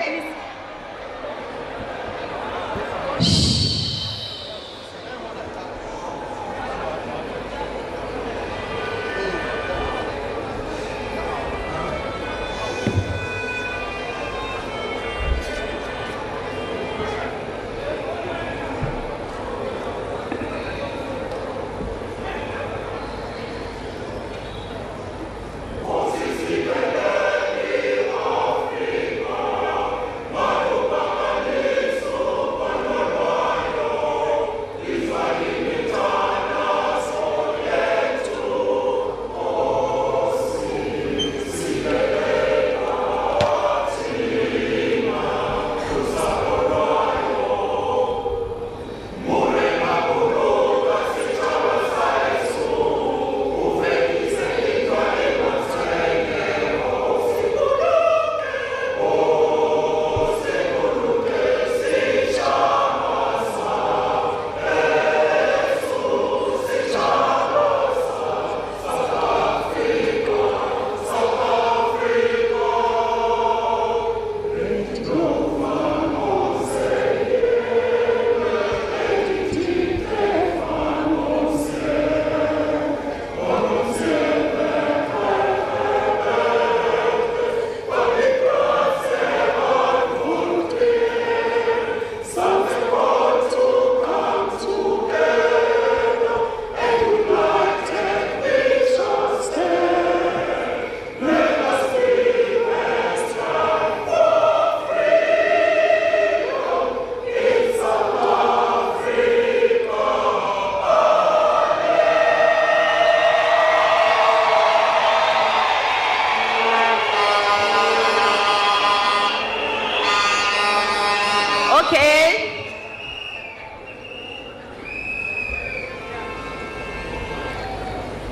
please.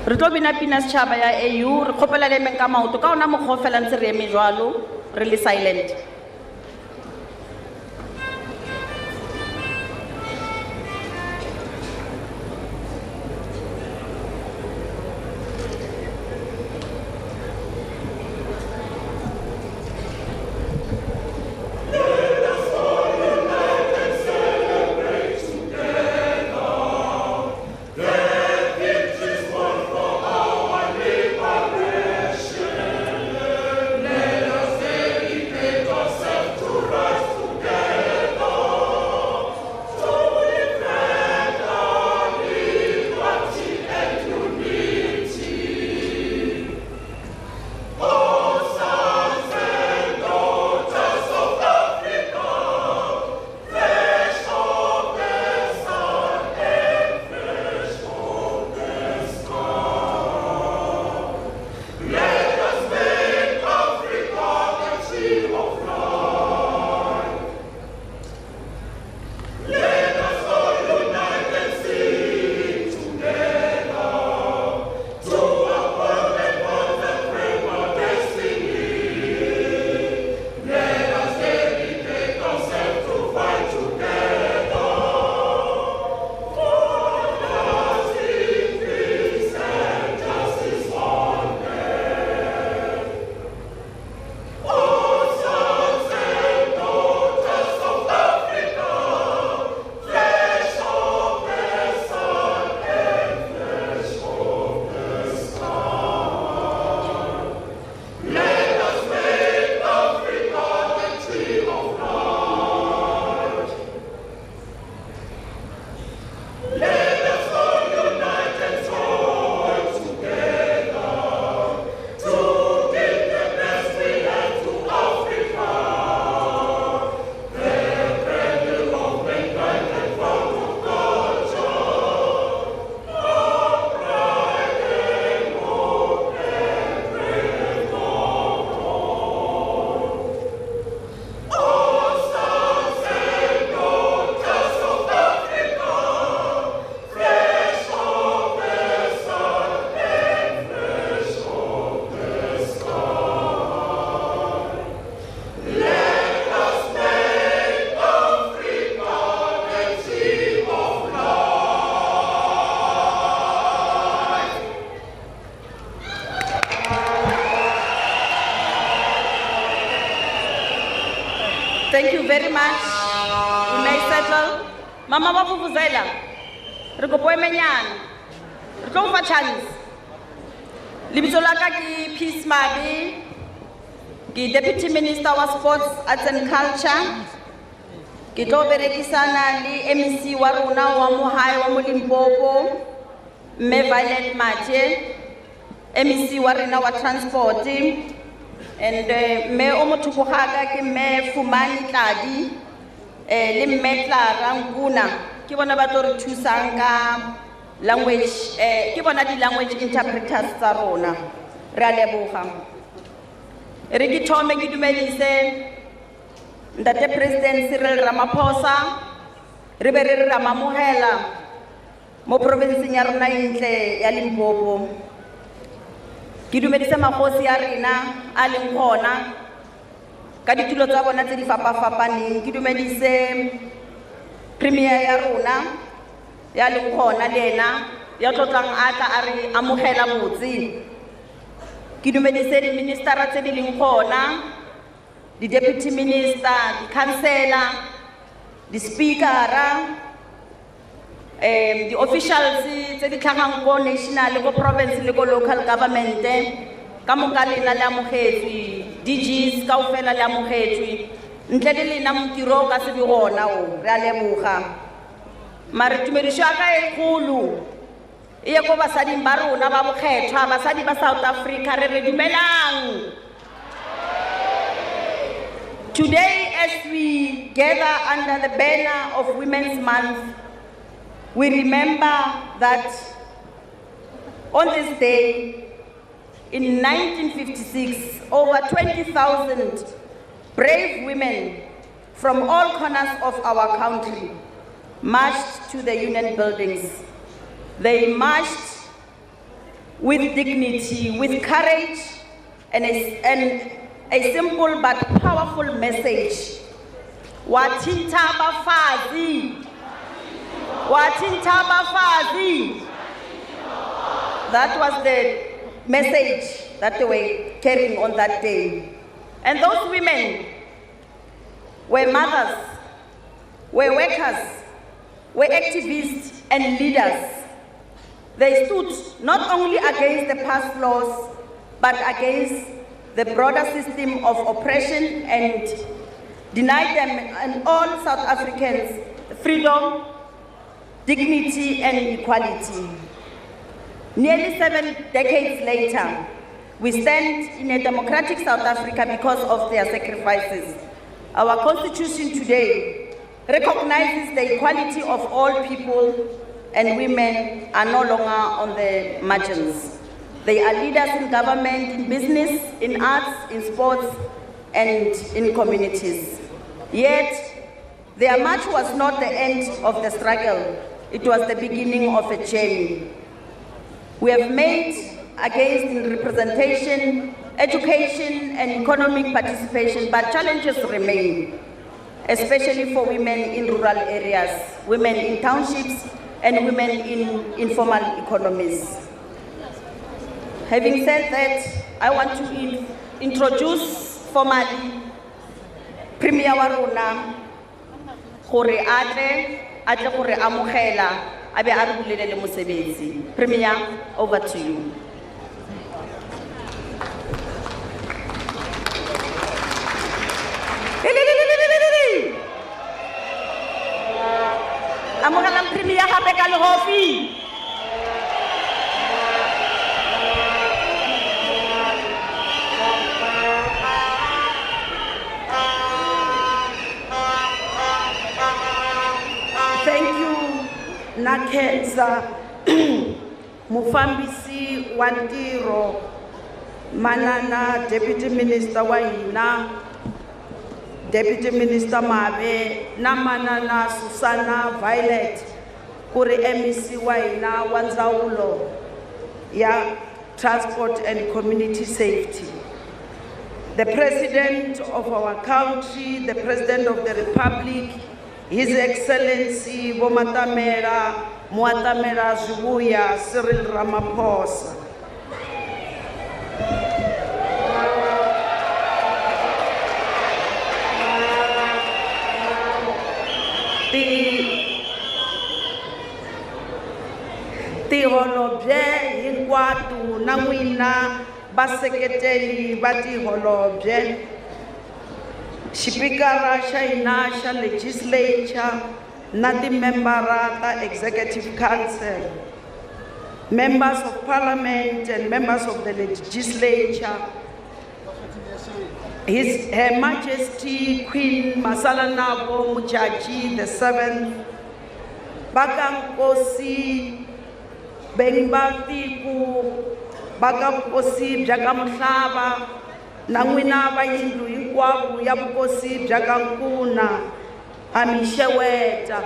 Re tlo bina pina setšhaba ya AU, re kgopela le emeng ka maoto, ka ona mokgwa o fela ntse re eme jwalo, re le silent. Let us dedicate Thank you very much. We may settle. Mama Vuvuzela. Rikopoe Menyan. Rikofa chance. Libitolaka ki Peace Mabi. Ki Deputy Minister of Sports, Arts and Culture. Ki to berekisana li MEC wa rona wa Mohai wa Limpopo. Me Violet Mathe. MEC wa rena wa Transport. And me omotukuhaga ki me Fumani Tladi. Le me Clara Nguna. Ki bona ba tlo re thusang ka language ke bona di language interpreters tsa rona re a leboga re ke thome ke dumedise ntate president Cyril Ramaphosa re be re ramamohela mo provinceng ya rona intle ya Limpopo ke dumedise magosi ya rena a leng gona ka ditulo tsa bona tse di fapafapaneng ke dumedise premier ya rona ya leng gona lena ya tlotlang atla a re amogela botse ke dumedise di minister tse di leng gona di deputy minister di councillor di speaker di officials tse di tlhagang go national go province le go local government ka moka lena le amogetswe DGs ka ofela le amogetswe ntle le lena motiro ka se di gona o re a leboga mare tumediso ka e khulu e go basadi ba rona ba bokgethwa basadi ba South Africa re dumelang. Today as we gather under the banner of Women's Month, we remember that on this day in 1956 over 20,000 brave women from all corners of our country marched to the union buildings. They marched with dignity, with courage, and a simple but powerful message. Wathinta bafazi. Wathinta bafazi. That was the message that they were carrying on that day. And those women were mothers, were workers, were activists and leaders. They stood not only against the past laws, but against the broader system of oppression and denied them and all South Africans freedom, dignity and equality. Nearly 7 decades later, we stand in a democratic South Africa because of their sacrifices. Our constitution today recognizes the equality of all people, and women are no longer on the margins. They are leaders in government, in business, in arts, in sports, and in communities. Yet, their march was not the end of the struggle. It was the beginning of a journey. We have made against in representation, education, and economic participation, but challenges remain, especially for women in rural areas, women in townships, and women in informal economies. Having said that, I want to introduce formally Premier wa rona gore atle gore amogela abe a re bulele mosebetsi. Premier, over to you. Amogela Premier gape ka lehofi. Thank you, Nakenza, Mufambisi Wantiro, Manana, Deputy Minister wa hina, Deputy Minister Mabe, na Manana Susana Violet, kuri MEC wa hina wa ndzawulo ya Transport and Community Safety. The President of our country, the President of the Republic, His Excellency Muatamela Zvuya Cyril Ramaphosa. Tiholobye hinkwatu na n'wina vaseketeli va tiholobye, xipikara xa hina xa legislature na timembara ta executive council, members of parliament and members of the legislature, Her Majesty Queen Masalanabo Muchachi the 7th, Bakankosi Bengbatiku, Bakankosi Bjakamhlaba, Nangwina Bayindu Inkwabu Yabukosi Bjakankuna, Amisheweta.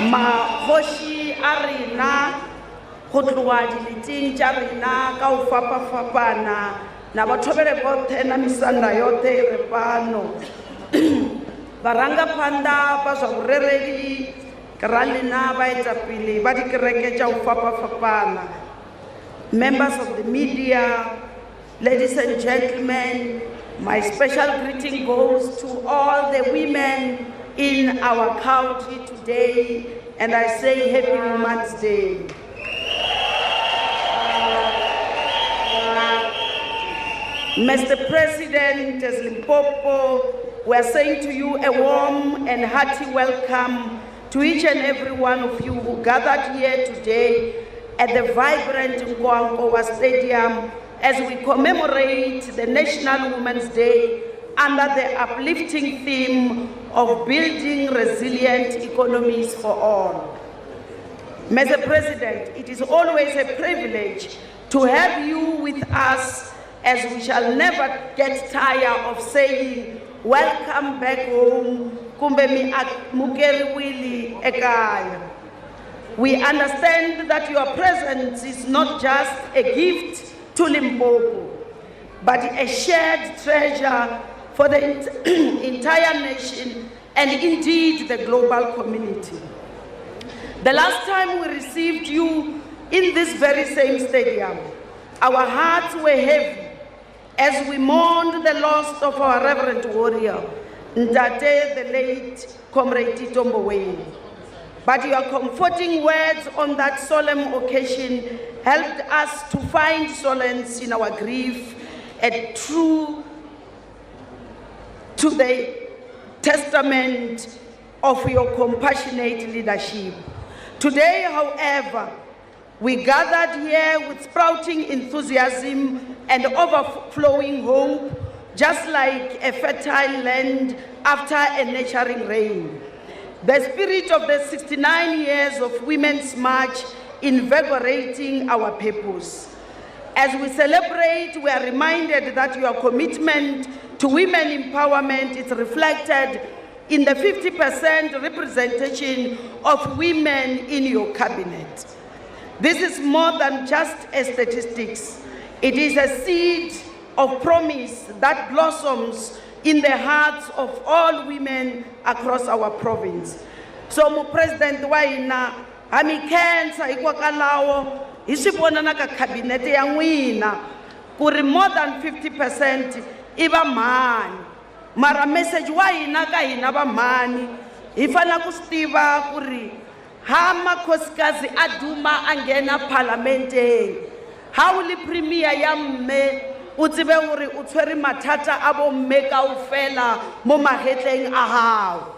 Mahoshi arina khotluwa diliting tša rena ka o fapafapana na bathobele bote na misanda yote re pano barangapanda ba zwa boreredi ke ra lena ba etapele ba dikereke tša o fapafapana, members of the media, ladies and gentlemen, my special greeting goes to all the women in our country today, and I say Happy Women's Day. Mr. President, as Limpopo, we are saying to you a warm and hearty welcome to each and every one of you who gathered here today at the vibrant Nkowankowa Stadium as we commemorate the National Women's Day under the uplifting theme of building resilient economies for all. Mr. President, it is always a privilege to have you with us, as we shall never get tired of saying, welcome back home, kumbe mi mukeriwili ekaya. We understand that your presence is not just a gift to Limpopo, but a shared treasure for the entire nation and indeed the global community. The last time we received you in this very same stadium, our hearts were heavy as we mourned the loss of our reverend warrior, Ndate, the late Comrade Nkowankowa. But your comforting words on that solemn occasion helped us to find solace in our grief and true to the testament of your compassionate leadership. Today, however, we gathered here with sprouting enthusiasm and overflowing hope, just like a fertile land after a nurturing rain. The spirit of the 69 years of Women's March invigorating our purpose. As we celebrate, we are reminded that your commitment to women empowerment is reflected in the 50% representation of women in your cabinet. This is more than just a statistics. It is a seed of promise that blossoms in the hearts of all women across our province. So, President Waina, amikensa ikwakalawo isibona na ka cabinet ya n'wina kuri more than 50% iba mani. Mara message wa hina ka hina va mani hi fana ku stiva kuri ha makhosikazi aduma angena parlamenteng ha uli premier ya mme o tsebe hore o tshwere mathata a bo mme kaofela mo mahetleng a hao.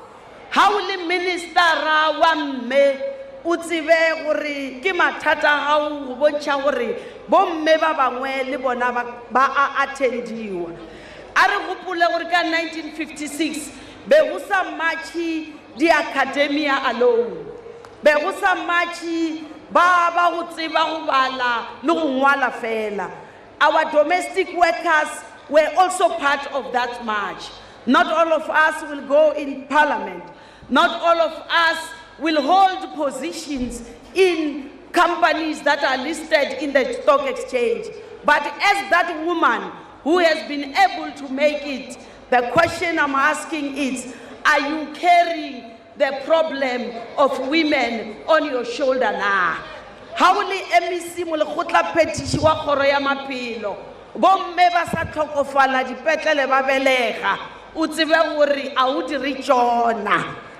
Ha uli ministera wa mme o tsebe gore ke mathata ha o bontsha gore bo mme ba bangwe le bona ba a attendiwa. Are gopole gore ka 1956 be go sa matchi di academia alone, be go sa matchi ba go tseba go bala le go ngwala fela. Our domestic workers were also part of that march. Not all of us will go in parliament. Not all of us will hold positions in companies that are listed in the stock exchange. But as that woman who has been able to make it, the question I'm asking is, are you carrying the problem of women on your shoulder now? ha o le MEC mo lekgotla phetiši wa kgoro ya maphelo bomme ba sa tlhokofala dipetlele ba belega o tsebe gore a o dire tšona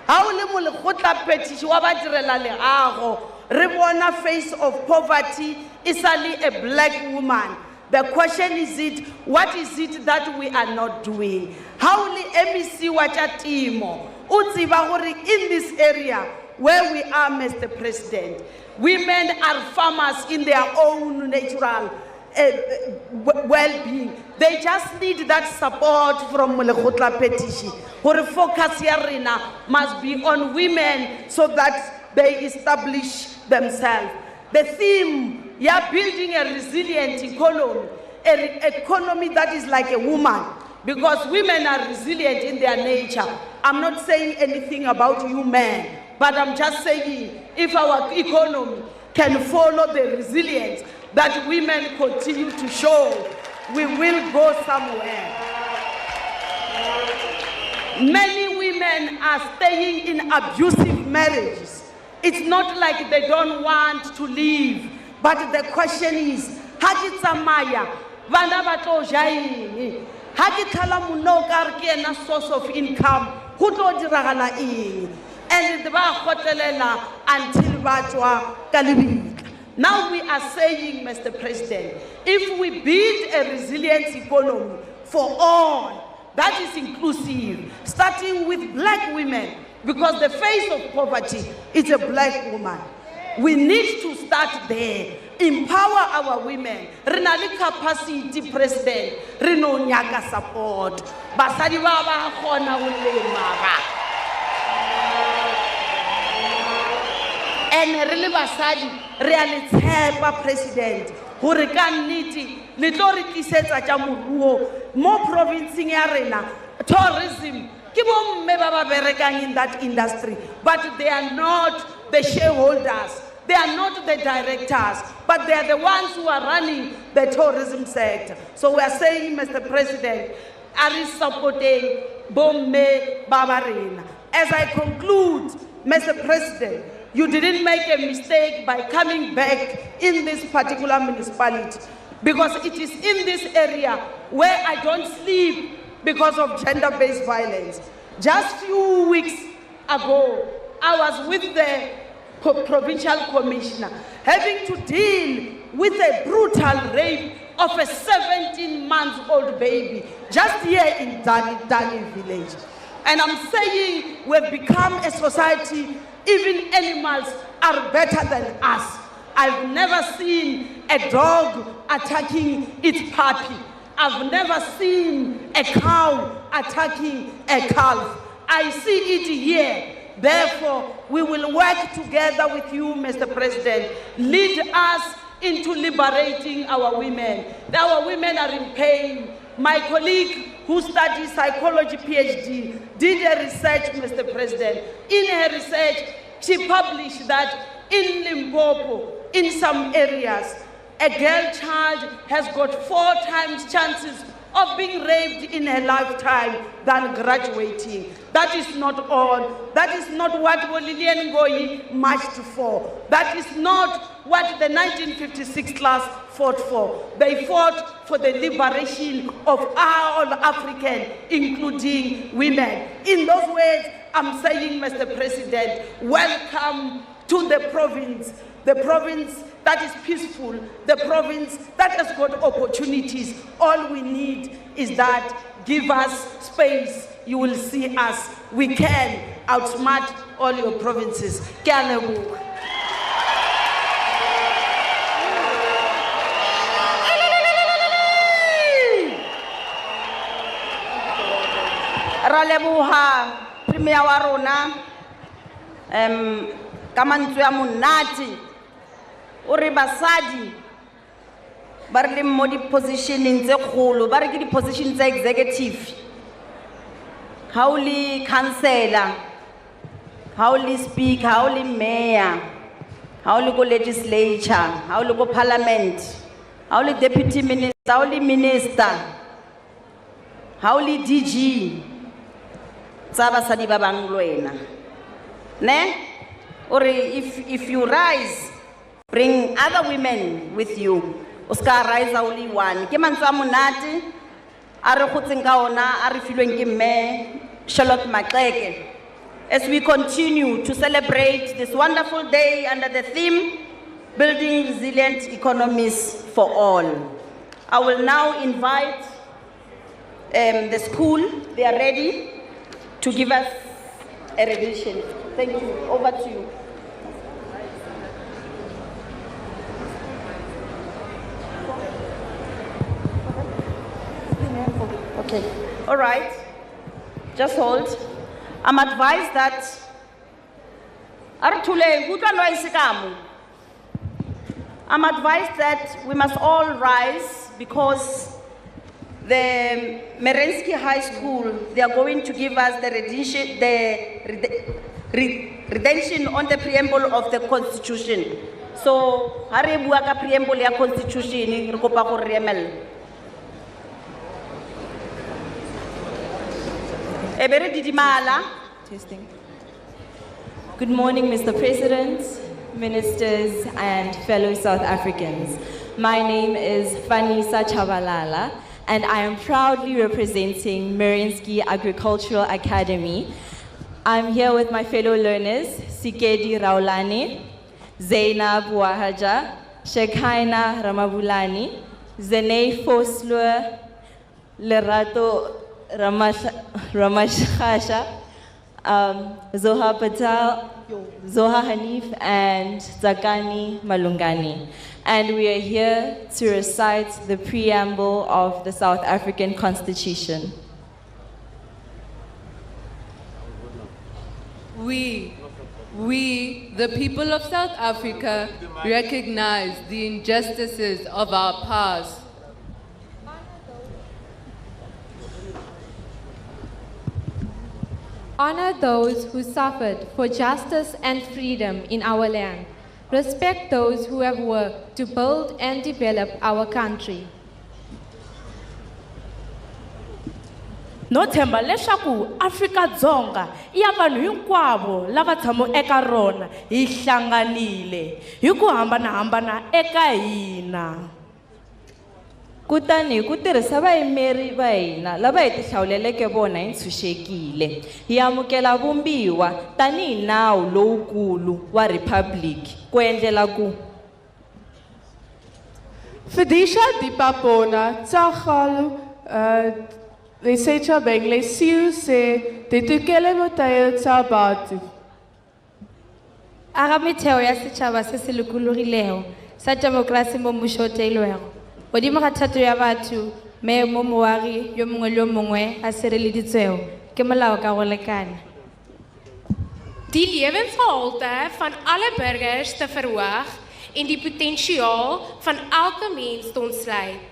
ha o le mo lekgotla phetiši wa badirela leago re bona face of poverty is only a black woman. The question is what is it that we are not doing? How le MEC wa tša temo o tseba gore in this area where we are, Mr. President, women are farmers in their own natural well-being. They just need that support from Lekgotla Petition. Our focus here must be on women so that they establish themselves. The theme, you are building a resilient economy, an economy that is like a woman, because women are resilient in their nature. I'm not saying anything about you men, but I'm just saying if our economy can follow the resilience that women continue to show, we will go somewhere. Many women are staying in abusive marriages. It's not like they don't want to leave, but the question is, ha ke tsamaya bana ba tlo ja eng? Ha ke tlhala monno ka re ke ena source of income, go tlo diragala eng? And ba gotelela until ba tswa ka lebitla. Now we are saying, Mr. President, if we build a resilient economy for all, that is inclusive, starting with black women, because the face of poverty is a black woman. We need to start there. Empower our women. Renali capacity, President. Reno nyaka support. Basadi baba khona ulema ba. And really basadi reality President. Hore ka nnete le tlo re tlisetsa tša moruo mo provinceng ya rena tourism. In that industry, but they are not the shareholders, they are not the directors, but they are the ones who are running the tourism sector. So we are saying, Mr. President, are you supporting Bomme Babarina? As I conclude, Mr. President, you didn't make a mistake by coming back in this particular municipality, because it is in this area where I don't sleep because of gender-based violence. Just few weeks ago, I was with the provincial commissioner having to deal with a brutal rape of a 17-month-old baby just here in Tzaneen village. And I'm saying we've become a society, even animals are better than us. I've never seen a dog attacking its puppy. I've never seen a cow attacking a calf. I see it here. Therefore, we will work together with you, Mr. President. Lead us into liberating our women. Our women are in pain. My colleague who studies psychology PhD did a research, Mr. President. In her research, she published that in Limpopo, in some areas, a girl child has got 4 times chances of being raped in her lifetime than graduating. That is not all. That is not what Lilian Ngoyi marched for. That is not what the 1956 class fought for. They fought for the liberation of all Africans, including women. In those words, I'm saying, Mr. President, welcome to the province that is peaceful, the province that has got opportunities. All we need is that give us space. You will see us. We can outsmart all your provinces. Ralebuha Premier wa rona ka mantswe ya monate o re basadi ba re le mo di positioning tse kgolo ba re ke di position tsa executive ha o le councillor ha o le speaker ha o le mayor ha o le go legislature ha o le go parliament ha o le deputy minister ha o le minister ha o le DG tsa basadi ba bang le wena ne or if you rise Bring other women with you. Oscar rise only one. Ke mantswe a monate a re gotseng ka ona a re filweng ke mme Charlotte Maxeke. As we continue to celebrate this wonderful day under the theme, Building Resilient Economies for All. I will now invite the school, they are ready to give us a rendition. Thank you, over to you. Okay, all right, just hold. I'm advised that I'm advised that we must all rise because the Merensky High School, they are going to give us the redemption on the preamble of the Constitution. So, hare bua ka preamble ya Constitution, re kopa go re emela. Testing. Good morning, Mr. President, ministers, and fellow South Africans. My name is Vanessa Chabalala, and I am proudly representing Merensky Agricultural Academy. I'm here with my fellow learners, Sikedi Raulani, Zainab Wahaja, Shekhaina Ramabulani, Zenei Foslua, Lerato Ramashasha, Zoha Patel, Zoha Hanif, and Zakani Malungani. And we are here to recite the preamble of the South African Constitution. We, the people of South Africa, recognize the injustices of our past. Honor those who suffered for justice and freedom in our land. Respect those who have worked to build and develop our country. No themba leswaku Afrika-Dzonga iya vanhu hinkwavo lava tshamo eka rona hi hlanganile hi ku hambanahambana eka hina. Kutani ku tirhisa vayimeri va hina lava hi tihlawuleleke vona hi ntshunxekile hi amukela vumbiwa tanihi nawu lowukulu wa Republic ku endlela ku Fidisha Dipapona Tsagalu Lesecha Bengle Siu se Tetukele Motayo Tsabatu. Aramitheo ya setšhaba se se lokologilego sa demokrasi mo mmušo o teilwego. Godimo ga thato ya batho me mo moagi yo mongwe le yo mongwe a sireleditswego ke molao ka go lekana. Die lewensgehalte van alle burgers te verhoog en die potensiaal van elke mens te ontsluit.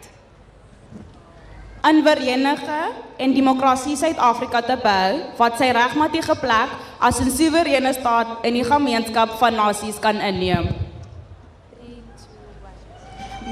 In verenigde en demokrasie Suid-Afrika te bou wat sy regmatige plek as 'n soewereine staat in die gemeenskap van nasies kan inneem.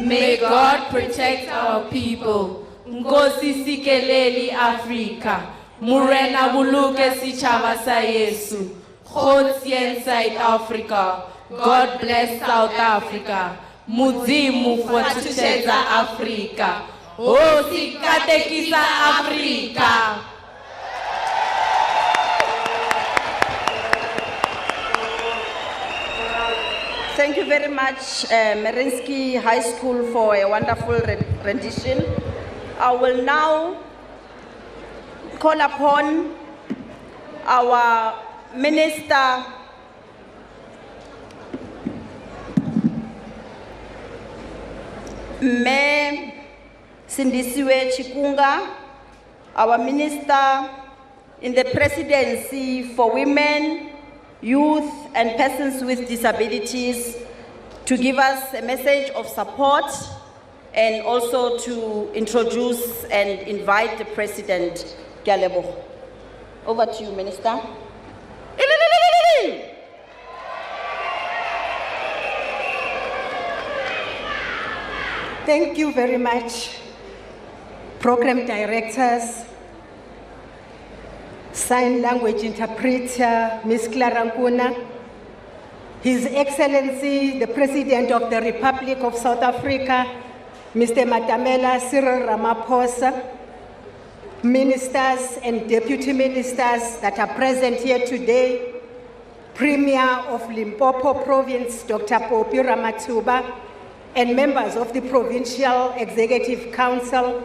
May God protect our people. Nkosi sikeleli Afrika. Murena buluke sichava sa Yesu. God's South Africa. God bless South Africa. Mudzimu fuatuteza Afrika. Oh, sikatekisa Afrika. Thank you very much, Merensky High School, for a wonderful rendition. I will now call upon our Minister Me Sindisiwe Chikunga, our Minister in the Presidency for Women, Youth and Persons with Disabilities, to give us a message of support and also to introduce and invite the President. Over to you, Minister. Thank you very much, program directors, sign language interpreter, Ms. Clara Nkuna, His Excellency, the President of the Republic of South Africa, Mr. Matamela Cyril Ramaphosa, ministers and deputy ministers that are present here today, Premier of Limpopo Province, Dr. Popi Ramathuba, and members of the Provincial Executive Council,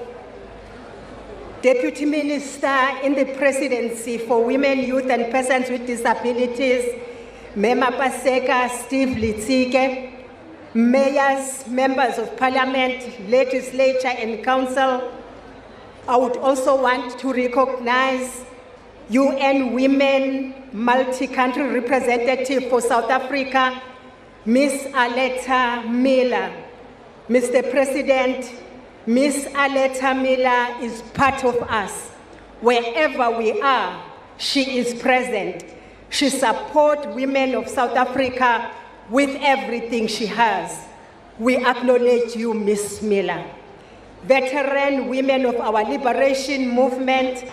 Deputy Minister in the Presidency for Women, Youth and Persons with Disabilities, Mema Paseka, Steve Litsike, mayors, members of parliament, legislature and council. I would also want to recognize UN Women Multi-Country Representative for South Africa, Ms. Aletta Miller. Mr. President, Ms. Aletta Miller is part of us. Wherever we are, she is present. She supports women of South Africa with everything she has. We acknowledge you, Ms. Miller. Veteran women of our liberation movement,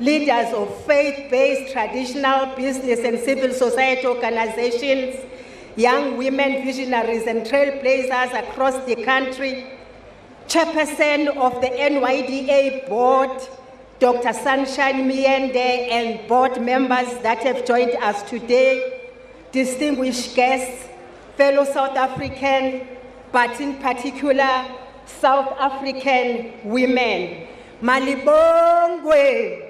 leaders of faith-based traditional business and civil society organizations, young women visionaries and trailblazers across the country, chairperson of the NYDA board, Dr. Sunshine Miende, and board members that have joined us today, distinguished guests, fellow South African, but in particular, South African women. Malibongwe.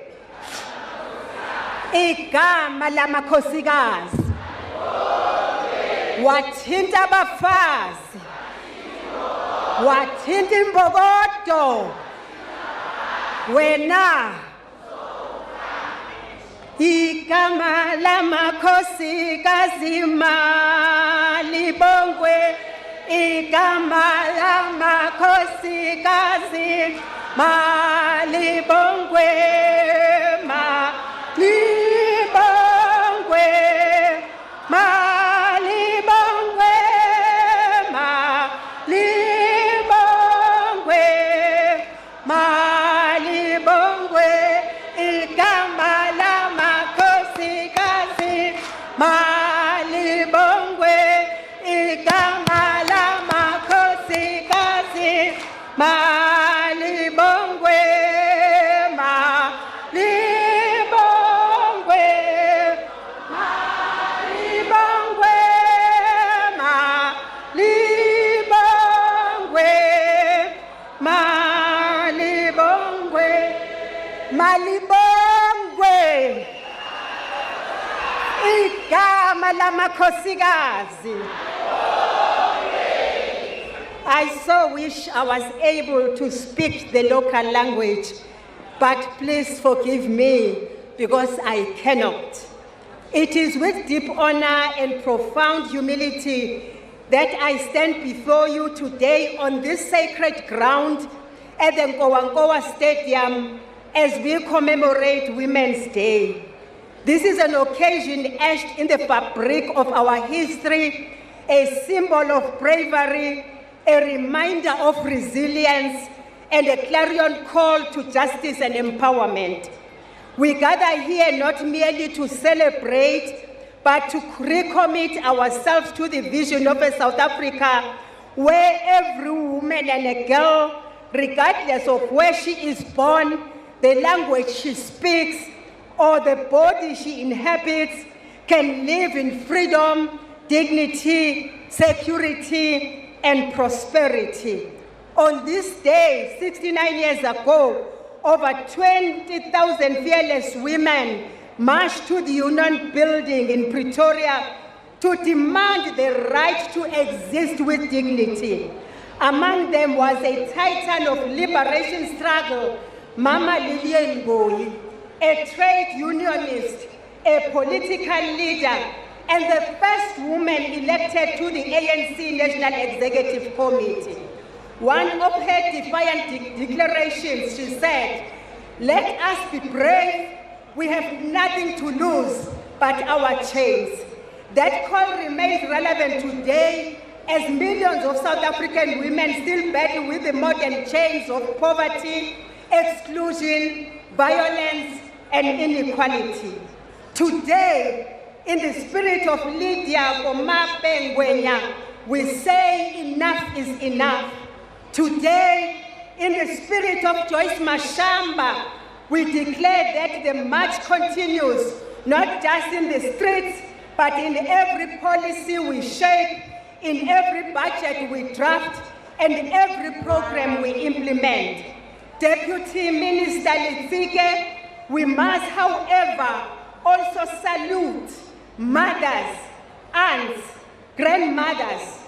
Igama lamakhosikazi. Wathinta abafazi. Wathinta imbokodo. Wena. Igama lamakhosikazi malibongwe. Igama lamakhosikazi malibongwe. Malibongwe. Malibongwe. Malibongwe. Malibongwe. Igama lamakhosikazi malibongwe. Igama lamakhosikazi malibongwe. Malibongwe. Malibongwe. Malibongwe. Malibongwe. Igama lamakhosikazi. I so wish I was able to speak the local language, but please forgive me because I cannot. It is with deep honor and profound humility that I stand before you today on this sacred ground at the Nkowankowa Stadium as we commemorate Women's Day. This is an occasion etched in the fabric of our history, a symbol of bravery, a reminder of resilience, and a clarion call to justice and empowerment. We gather here not merely to celebrate, but to recommit ourselves to the vision of a South Africa where every woman and a girl, regardless of where she is born, the language she speaks, or the body she inhabits, can live in freedom, dignity, security, and prosperity. On this day, 69 years ago, over 20,000 fearless women marched to the Union Building in Pretoria to demand the right to exist with dignity. Among them was a titan of liberation struggle, Mama Lilian Ngoyi, a trade unionist, a political leader, and the first woman elected to the ANC National Executive Committee. One of her defiant declarations, she said, "Let us be brave. We have nothing to lose but our chains." That call remains relevant today as millions of South African women still battle with the modern chains of poverty, exclusion, violence, and inequality. Today, in the spirit of Lydia Komape Ngwenya, we say enough is enough. Today, in the spirit of Joyce Mashamba, we declare that the march continues, not just in the streets, but in every policy we shape, in every budget we draft, and every program we implement. Deputy Minister Litsike, we must, however, also salute mothers, aunts, grandmothers,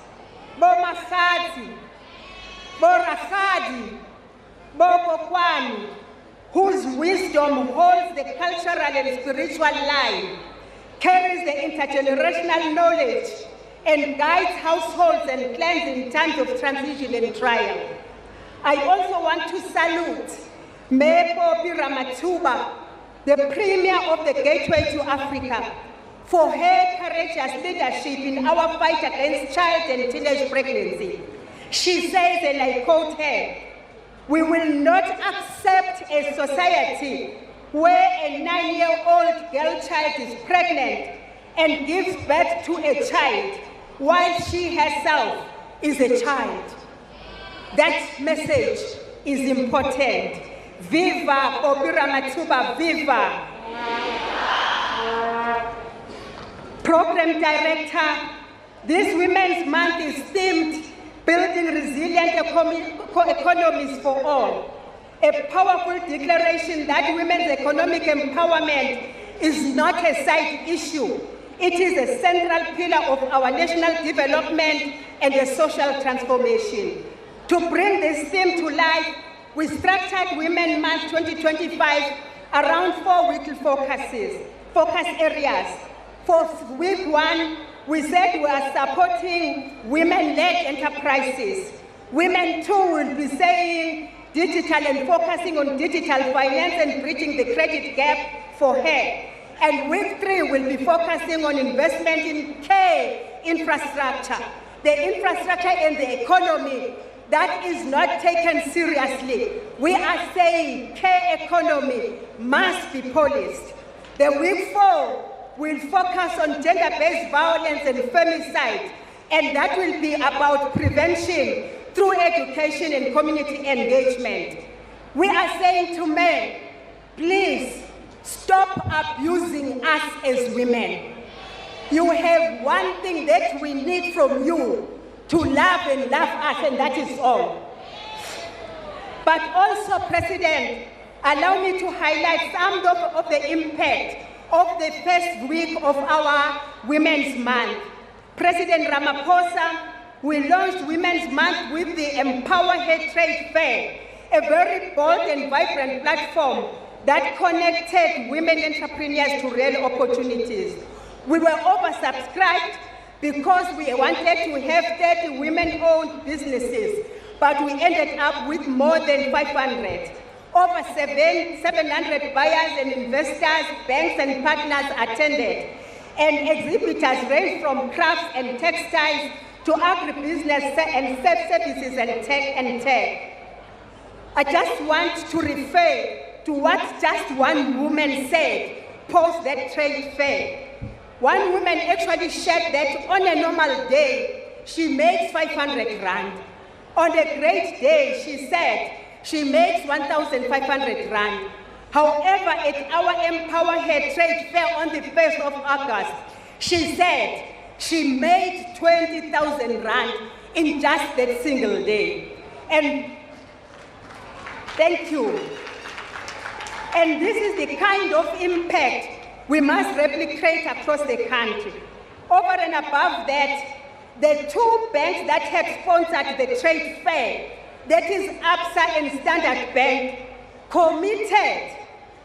Bomafati, Borafadi, Bobokwani, whose wisdom holds the cultural and spiritual line, carries the intergenerational knowledge, and guides households and clans in times of transition and trial. I also want to salute Cyril Ramaphosa, the Premier of the Gateway to Africa, for her courageous leadership in our fight against child and teenage pregnancy. She says, and I quote her, "We will not accept a society where a 9-year-old girl child is pregnant and gives birth to a child while she herself is a child." That message is important. Viva Cyril Ramaphosa, viva. Program Director, this Women's Month is themed Building Resilient Economies for All, a powerful declaration that women's economic empowerment is not a side issue. It is a central pillar of our national development and a social transformation. To bring this theme to life, we structured Women's Month 2025 around 4 weekly focus areas. For week 1, we said we are supporting women-led enterprises. Women 2 will be saying digital and focusing on digital finance and bridging the credit gap for her. And week 3 will be focusing on investment in care infrastructure, the infrastructure and the economy that is not taken seriously. We are saying care economy must be policed. The week 4 will focus on gender-based violence and femicide, and that will be about prevention through education and community engagement. We are saying to men, please stop abusing us as women. You have one thing that we need from you, to love and love us, and that is all. But also, President, allow me to highlight some of the impact of the first week of our Women's Month. President Ramaphosa, we launched Women's Month with the Empower Her Trade Fair, a very bold and vibrant platform that connected women entrepreneurs to real opportunities. We were oversubscribed because we wanted to have 30 women-owned businesses, but we ended up with more than 500. Over 700 buyers and investors, banks and partners attended, and exhibitors ranged from crafts and textiles to agribusiness and services and tech. I just want to refer to what just one woman said post that trade fair. One woman actually shared that on a normal day, she makes 500 rand. On a great day, she said, she makes 1,500 rand. However, at our Empower Her Trade Fair on the 1st of August, she said she made 20,000 rand in just that single day. And thank you. And this is the kind of impact we must replicate across the country. Over and above that, the 2 banks that have sponsored the trade fair, that is ABSA and Standard Bank, committed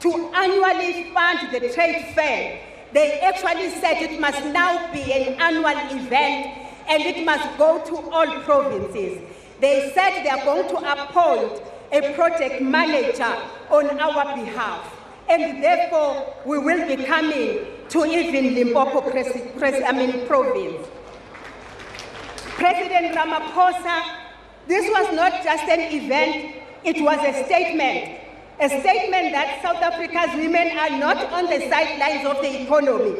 to annually fund the trade fair. They actually said it must now be an annual event and it must go to all provinces. They said they are going to appoint a project manager on our behalf. And therefore, we will be coming to even Limpopo province. President Ramaphosa, this was not just an event, it was a statement that South Africa's women are not on the sidelines of the economy.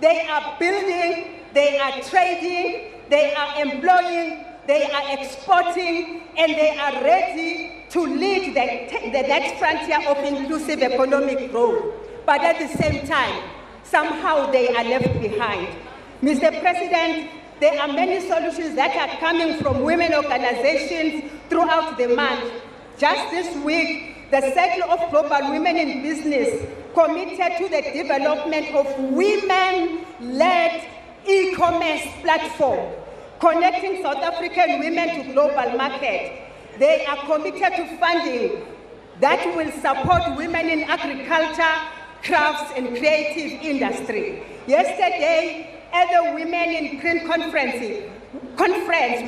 They are building, they are trading, they are employing, they are exporting, and they are ready to lead the next frontier of inclusive economic growth. But at the same time, somehow they are left behind. Mr. President, there are many solutions that are coming from women organizations throughout the month. Just this week, the Circle of Global Women in Business committed to the development of women-led e-commerce platform, connecting South African women to global market. They are committed to funding that will support women in agriculture, crafts, and creative industry. Yesterday, at the Women in Print conference,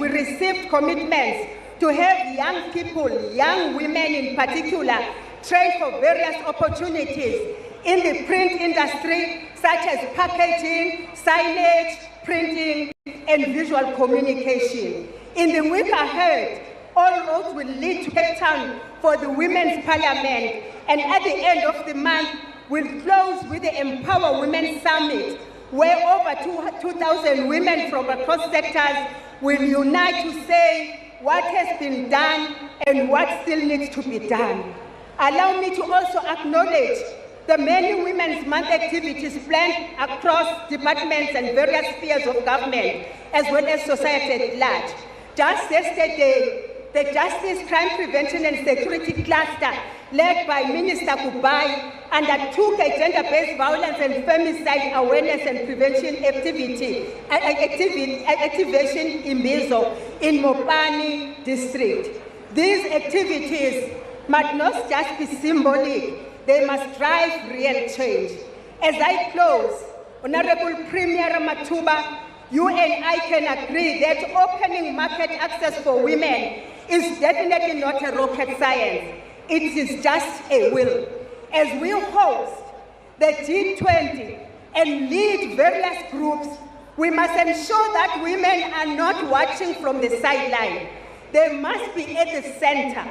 we received commitments to have young people, young women in particular, trained for various opportunities in the print industry, such as packaging, signage, printing, and visual communication. In the week ahead, all roads will lead to Cape Town for the Women's Parliament, and at the end of the month, we'll close with the Empower Women Summit, where over 2,000 women from across sectors will unite to say what has been done and what still needs to be done. Allow me to also acknowledge the many Women's Month activities planned across departments and various spheres of government, as well as society at large. Just yesterday, the Justice, Crime Prevention and Security Cluster, led by Minister Kubai, undertook a gender-based violence and femicide awareness and prevention activation in Mizo in Mopani district. These activities must not just be symbolic, they must drive real change. As I close, Honorable Premier Ramatuba, you and I can agree that opening market access for women is definitely not a rocket science. It is just a will. As we host the G20 and lead various groups, we must ensure that women are not watching from the sideline. They must be at the center.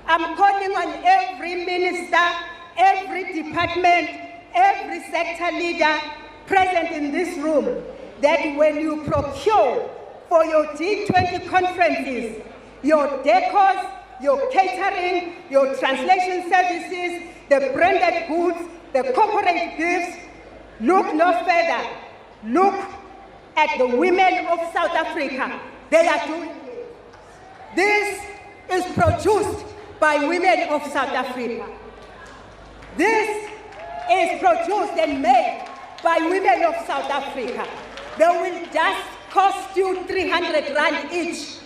I'm calling on every minister, every department, every sector leader present in this room, that when you procure for your G20 conferences, your decors, your catering, your translation services, the branded goods, the corporate gifts, look no further. Look at the women of South Africa. They are doing it. This is produced by women of South Africa. This is produced and made by women of South Africa. They will just cost you 300 rand each.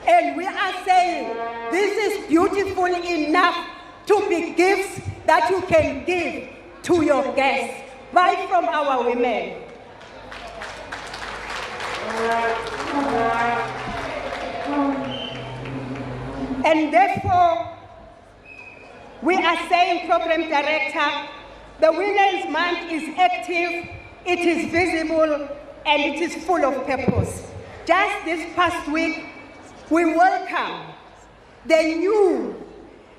And we are saying this is beautiful enough to be gifts that you can give to your guests. Buy from our women. And therefore, we are saying, Program Director, the Women's Month is active, it is visible, and it is full of purpose. Just this past week, we welcome the new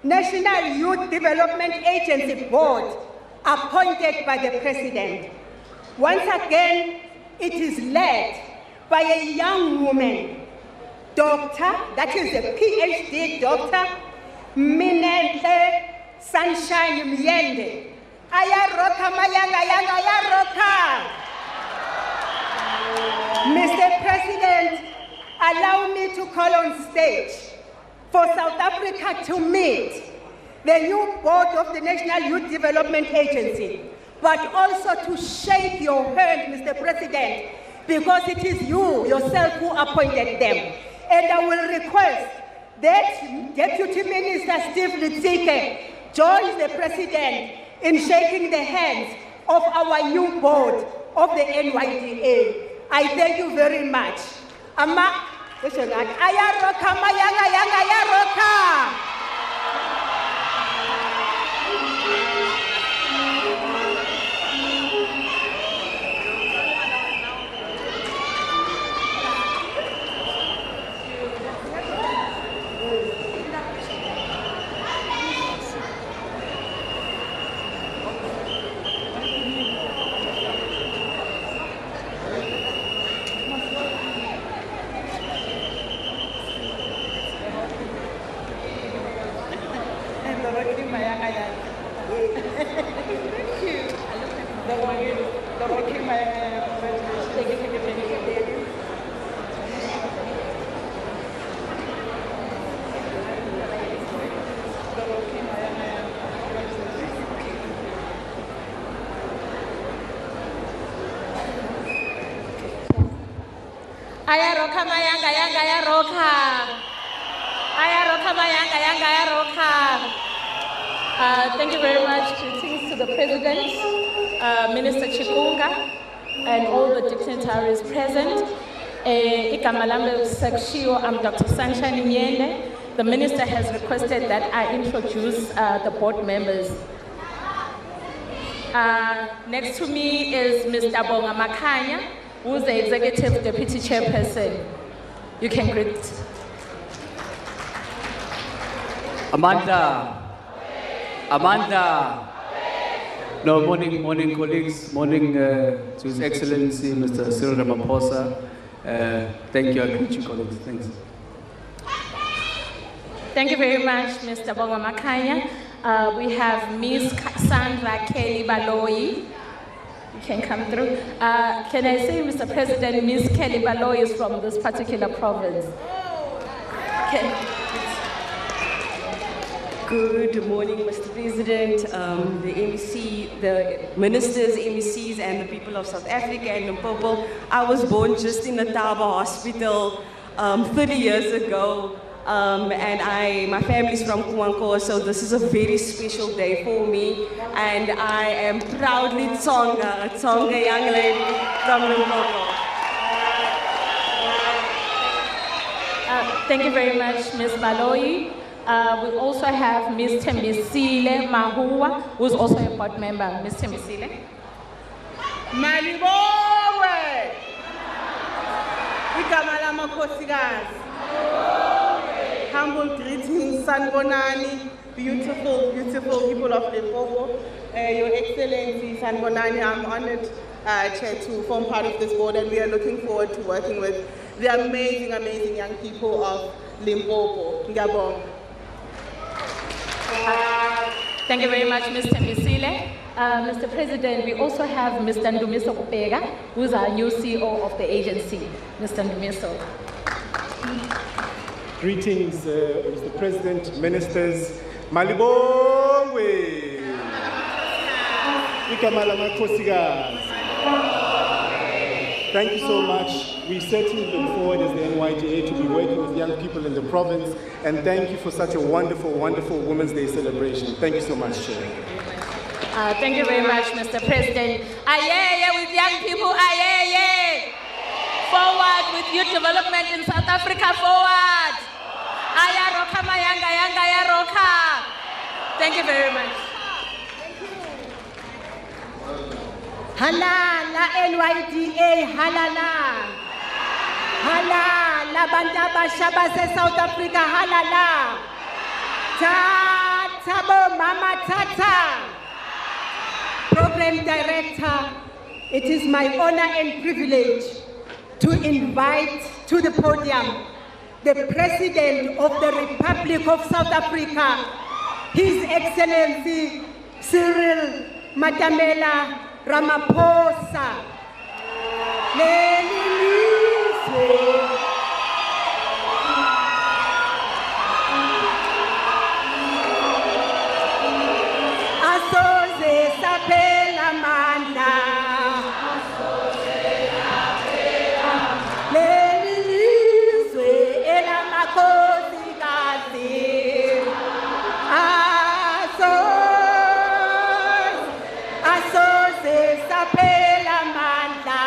National Youth Development Agency Board appointed by the President. Once again, it is led by a young woman, doctor, that is a PhD doctor, Minenhle Sunshine Myende. Ayaroka mayanga yanga ayaroka. Mr. President, allow me to call on stage for South Africa to meet the new board of the National Youth Development Agency, but also to shake your hand, Mr. President, because it is you yourself who appointed them. And I will request that Deputy Minister Steve Litsike joins the President in shaking the hands of our new board of the NYDA. I thank you very much. Ayaroka mayanga yanga ayaroka. Ayaroka mayanga yanga ayaroka. Ayaroka mayanga yanga ayaroka. Thank you very much. Greetings to the President, Minister Chikunga, and all the dignitaries present. Igama lami Sakshiwo, I'm Dr. Sunshine Nyende. The Minister has requested that I introduce the board members. Next to me is Mr. Bonga Makanya, who is the Executive Deputy Chairperson. You can greet. Amanda. No, morning colleagues, morning to His Excellency Mr. Cyril Ramaphosa. Thank you, I greet you colleagues, thanks. Thank you very much, Mr. Bonga Makanya. We have Ms. Sandra Kelly Baloyi. You can come through. Can I say, Mr. President, Ms. Kelly Baloyi is from this particular province. Good morning, Mr. President, the MEC, the ministers, MECs, and the people of South Africa and Limpopo. I was born just in the Taba Hospital 30 years ago, and my family's from Nkowankowa, so this is a very special day for me, and I am proudly Tsonga, a Tsonga young lady from Limpopo. Thank you very much, Ms. Baloyi. We also have Ms. Tembisile Mahua, who is also a board member. Ms. Tembisile. Malibowe! Igama lamakhosikazi. Humble greetings, Sanbonani, beautiful, beautiful people of Limpopo. Your Excellency Sanbonani, I'm honored Chair to form part of this board, and we are looking forward to working with the amazing, amazing young people of Limpopo. Ngiyabonga. Thank you very much, Ms. Tembisile. Mr. President, we also have Mr. Ndumiso Kupega, who is our new CEO of the agency. Mr. Ndumiso. Greetings, Mr. President, ministers. Malibongwe. Ikamala makhosikazi. Thank you so much. We certainly look forward as the NYDA to be working with young people in the province, and thank you for such a wonderful, wonderful Women's Day celebration. Thank you so much, Chair. Thank you very much, Mr. President. Aye, with young people, aye. Forward with youth development in South Africa, forward. Ayaroka mayanga yanga ayaroka. Thank you very much. Halala NYDA, halala. Halala bantu abasha base South Africa, halala. Tata bo mama tata. Program Director, it is my honor and privilege to invite to the podium the President of the Republic of South Africa, His Excellency Cyril Ramaphosa. Asoze sapela manda. Lelizwe ela makhosikazi. Asoze sapela manda.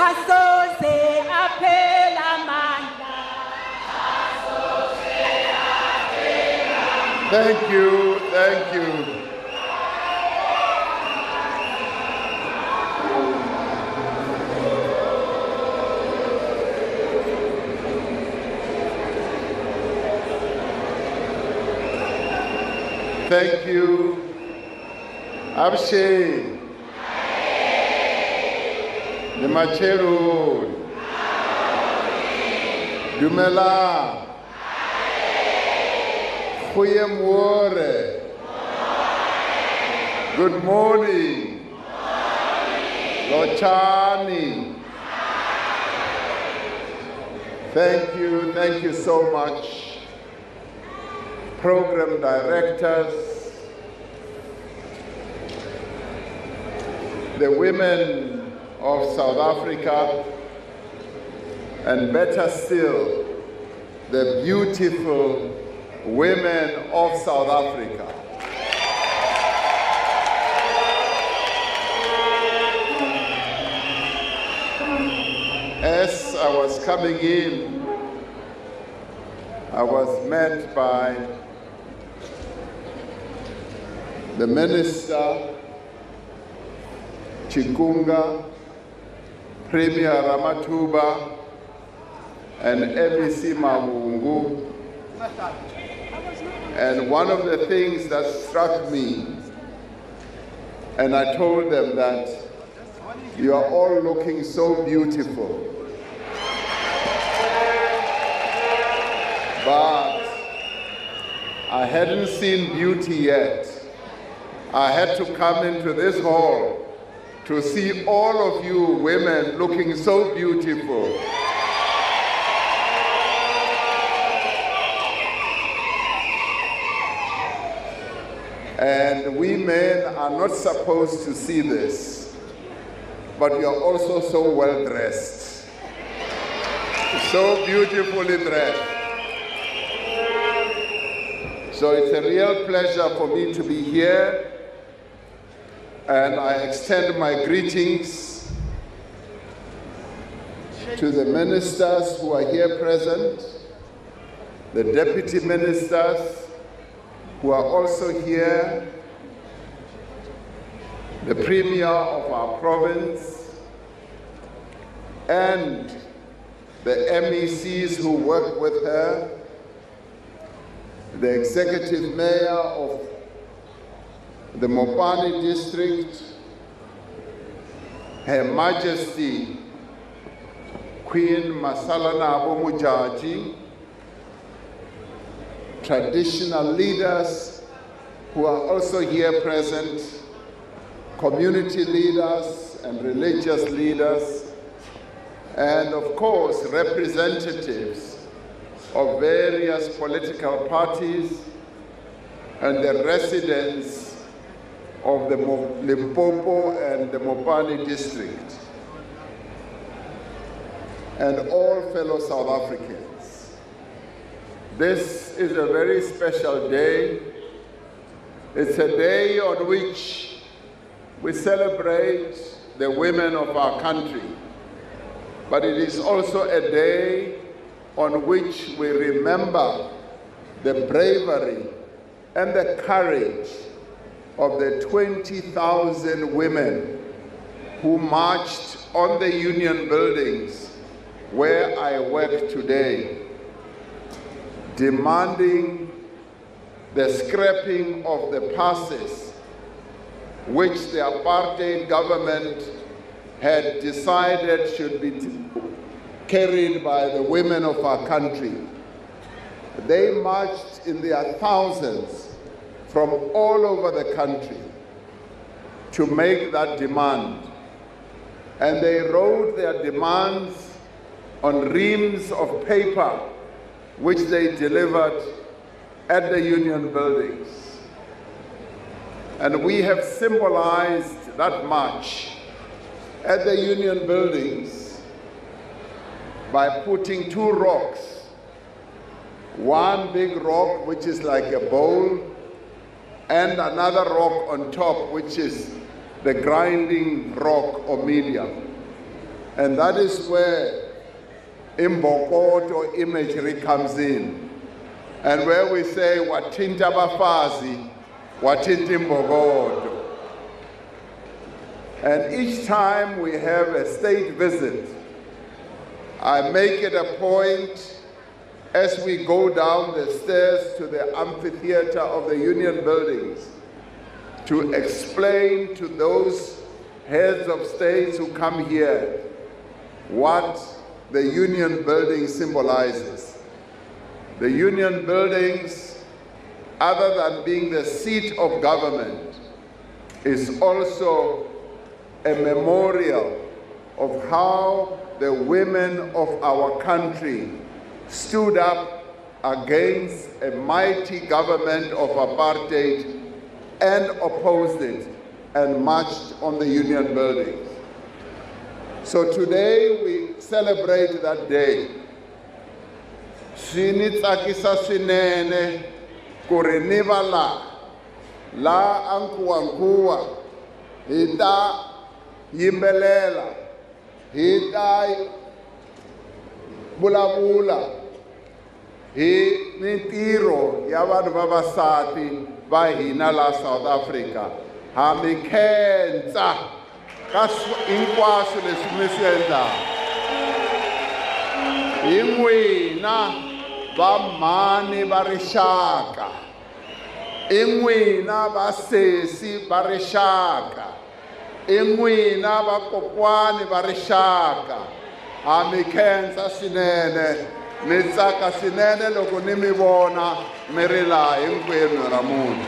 asoze aphela amandla. Thank you, thank you. Thank you. Abshay. The Machero. Dumela. Khuyemwore. Good morning. Lochani. Thank you so much. Program directors, the women of South Africa, and better still, the beautiful women of South Africa. As I was coming in, I was met by the Minister, Chikunga, Premier Ramathuba, and MEC Mavungu. And one of the things that struck me, and I told them that you are all looking so beautiful, but I hadn't seen beauty yet. I had to come into this hall to see all of you women looking so beautiful. And we men are not supposed to see this, but you are also so well dressed, so beautifully dressed. So it's a real pleasure for me to be here, and I extend my greetings to the ministers who are here present, the deputy ministers who are also here, the premier of our province, and the MECs who work with her, the executive mayor of the Mopani district, Her Majesty Queen Masalanabo Mujaji, traditional leaders who are also here present, community leaders and religious leaders, and of course representatives of various political parties and the residents of the Limpopo and the Mopani district, and all fellow South Africans. This is a very special day. It's a day on which we celebrate the women of our country, but it is also a day on which we remember the bravery and the courage of the 20,000 women who marched on the union buildings where I work today, demanding the scrapping of the passes which the apartheid government had decided should be carried by the women of our country. They marched in their thousands from all over the country to make that demand. And they wrote their demands on reams of paper, which they delivered at the union buildings. And we have symbolized that march at the union buildings by putting two rocks. One big rock, which is like a bowl, and another rock on top, which is the grinding rock or medium. And that is where Imbokodo imagery comes in. And where we say, Watinta Bafazi, Watinta Imbokodo. And each time we have a state visit, I make it a point as we go down the stairs to the amphitheater of the Union buildings to explain to those heads of states who come here what the Union building symbolizes. The Union buildings, other than being the seat of government, is also a memorial of how the women of our country stood up against a mighty government of apartheid and opposed it and marched on the Union buildings. So today we celebrate that day. Swinitsakisa swinene kuriniva la Nkowankowa hita yimbelela hita vulavula hi mintirho ya vanhu vavasati va hina la South Africa. Ha mi khensa ka hinkwaswo leswi mi swi endlaka. Hi n'wina vamhani va rixaka, hi n'wina vasesi va rixaka, hi n'wina vakokwani va rixaka. Ha mi khensa swinene, ni tsaka swinene loko ni mi vona mi ri laha hinkwenu ra munhu.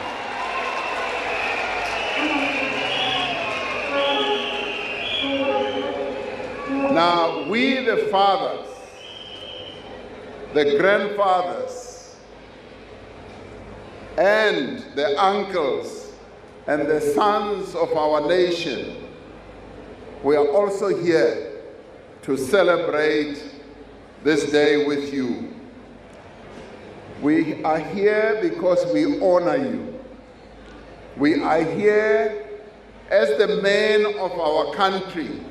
Now, we the fathers, the grandfathers, and the uncles and the sons of our nation, we are also here to celebrate this day with you. We are here because we honor you. We are here as the men of our country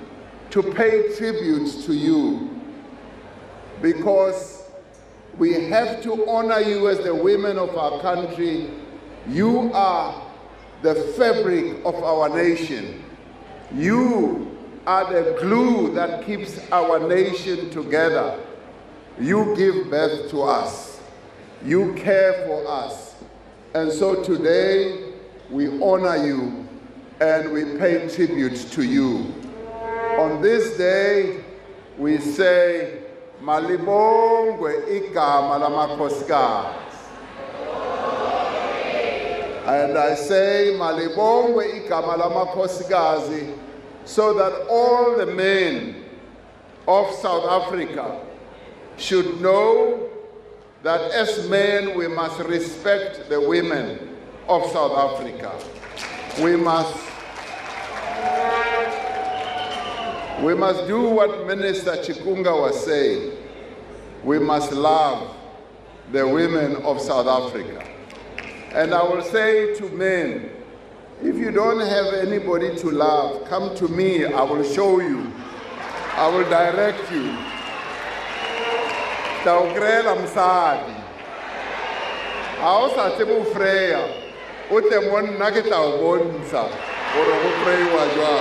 to pay tribute to you, because we have to honor you as the women of our country. You are the fabric of our nation. You are the glue that keeps our nation together. You give birth to us. You care for us. And so today, we honor you and we pay tribute to you. On this day, we say, Malibongwe igama lamakhosikazi. And I say, Malibongwe igama lamakhosikazi, so that all the men of South Africa should know that as men we must respect the women of South Africa. We must do what Minister Chikunga was saying. We must love the women of South Africa. And I will say to men, if you don't have anybody to love, come to me, I will show you. I will direct you. Taukrela msadi. Aosa tebu freya. Ute mon nakita obonsa. Oro frey wajwa.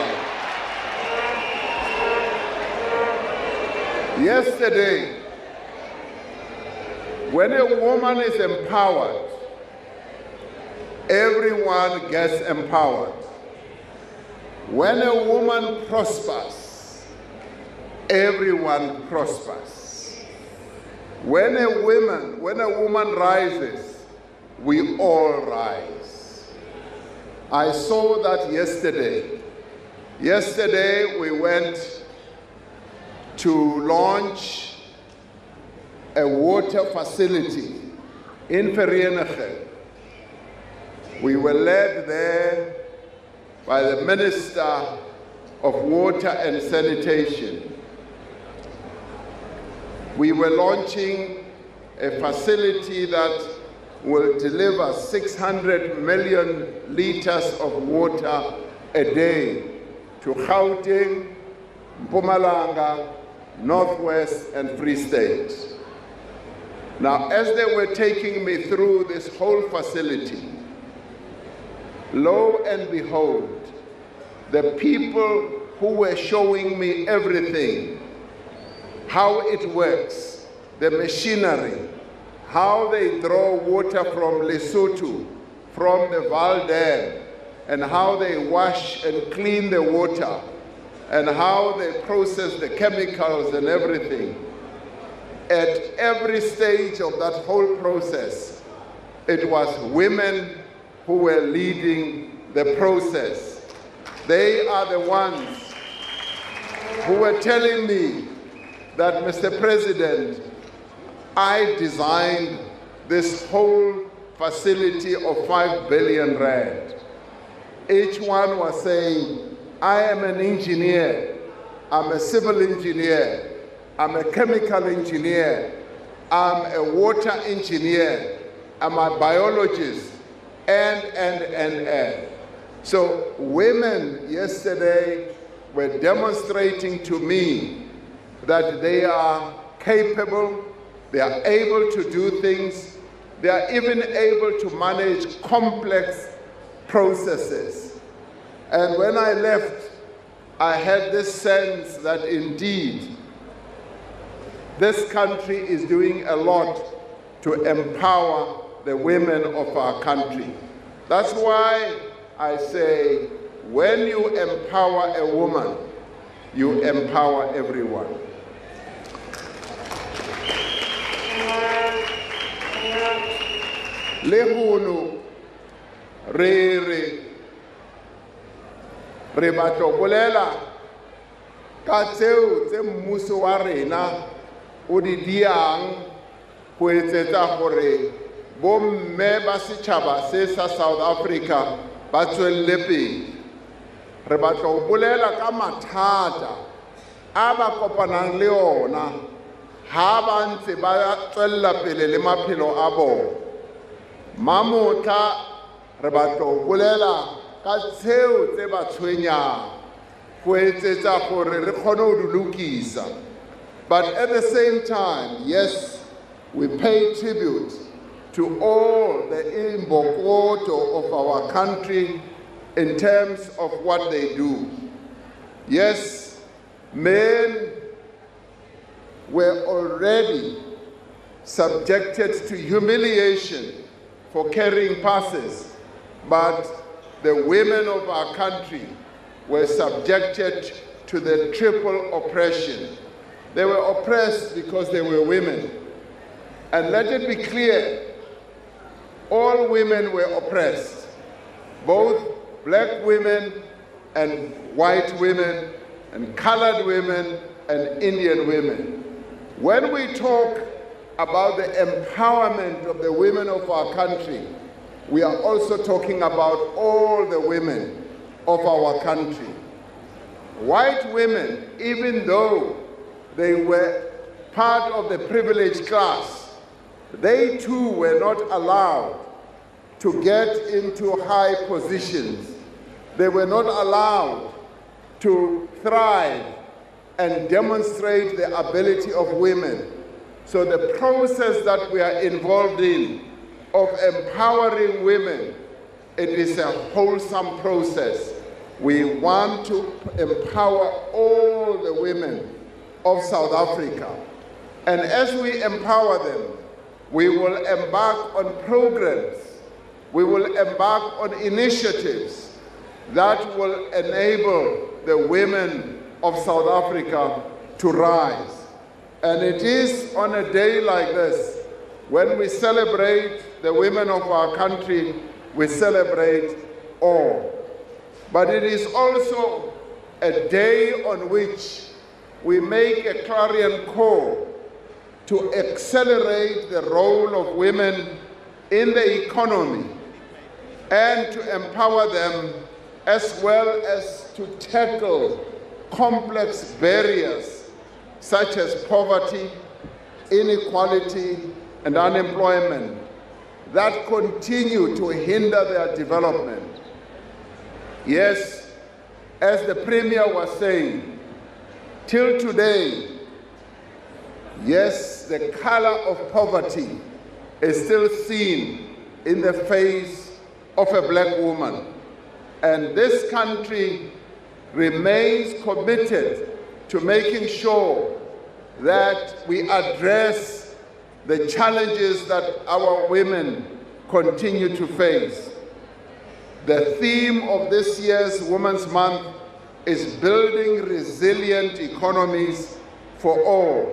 Yesterday, when a woman is empowered, everyone gets empowered. When a woman prospers, everyone prospers. When a woman rises, we all rise. I saw that yesterday. Yesterday we went to launch a water facility in Vereeniging. We were led there by the Minister of Water and Sanitation. We were launching a facility that will deliver 600 million liters of water a day to Gauteng, Mpumalanga, Northwest, and Free State. Now, as they were taking me through this whole facility, lo and behold, the people who were showing me everything, how it works, the machinery, how they draw water from Lesotho, from the Val Dam, and how they wash and clean the water, and how they process the chemicals and everything. At every stage of that whole process, it was women who were leading the process. They are the ones who were telling me that, Mr. President, I designed this whole facility of 5 billion rand. Each one was saying, I am an engineer, I'm a civil engineer, I'm a chemical engineer, I'm a water engineer, I'm a biologist, and. So women yesterday were demonstrating to me that they are capable, they are able to do things, they are even able to manage complex processes. And when I left, I had this sense that indeed, this country is doing a lot to empower the women of our country. That's why I say, when you empower a woman, you empower everyone. Lehunu re batlo bolela ka tseo tse mmuso wa rena o di diang go etsetsa gore bomme ba setšhaba se sa South Africa ba tswelle pele. Re batla go bolela ka mathata a ba kopanang le ona ha ba ntse ba tswella pele le maphelo a bona. Mamotla re batla go bolela ka tseo tse ba tshwenyang go etsetsa gore re kgone go di lokisa. But at the same time, yes, we pay tribute to all the imbokoto of our country in terms of what they do. Yes, men were already subjected to humiliation for carrying passes, but the women of our country were subjected to the triple oppression. They were oppressed because they were women. And let it be clear, all women were oppressed, both black women and white women and colored women and Indian women. When we talk about the empowerment of the women of our country, we are also talking about all the women of our country. White women, even though they were part of the privileged class, they too were not allowed to get into high positions. They were not allowed to thrive and demonstrate the ability of women. So the process that we are involved in of empowering women, it is a wholesome process. We want to empower all the women of South Africa. And as we empower them, we will embark on programs, we will embark on initiatives that will enable the women of South Africa to rise. And it is on a day like this, when we celebrate the women of our country, we celebrate all. But it is also a day on which we make a clarion call to accelerate the role of women in the economy and to empower them, as well as to tackle complex barriers such as poverty, inequality, and unemployment that continue to hinder their development. Yes, as the Premier was saying, till today, yes, the color of poverty is still seen in the face of a black woman. And this country remains committed to making sure that we address the challenges that our women continue to face. The theme of this year's Women's Month is building resilient economies for all.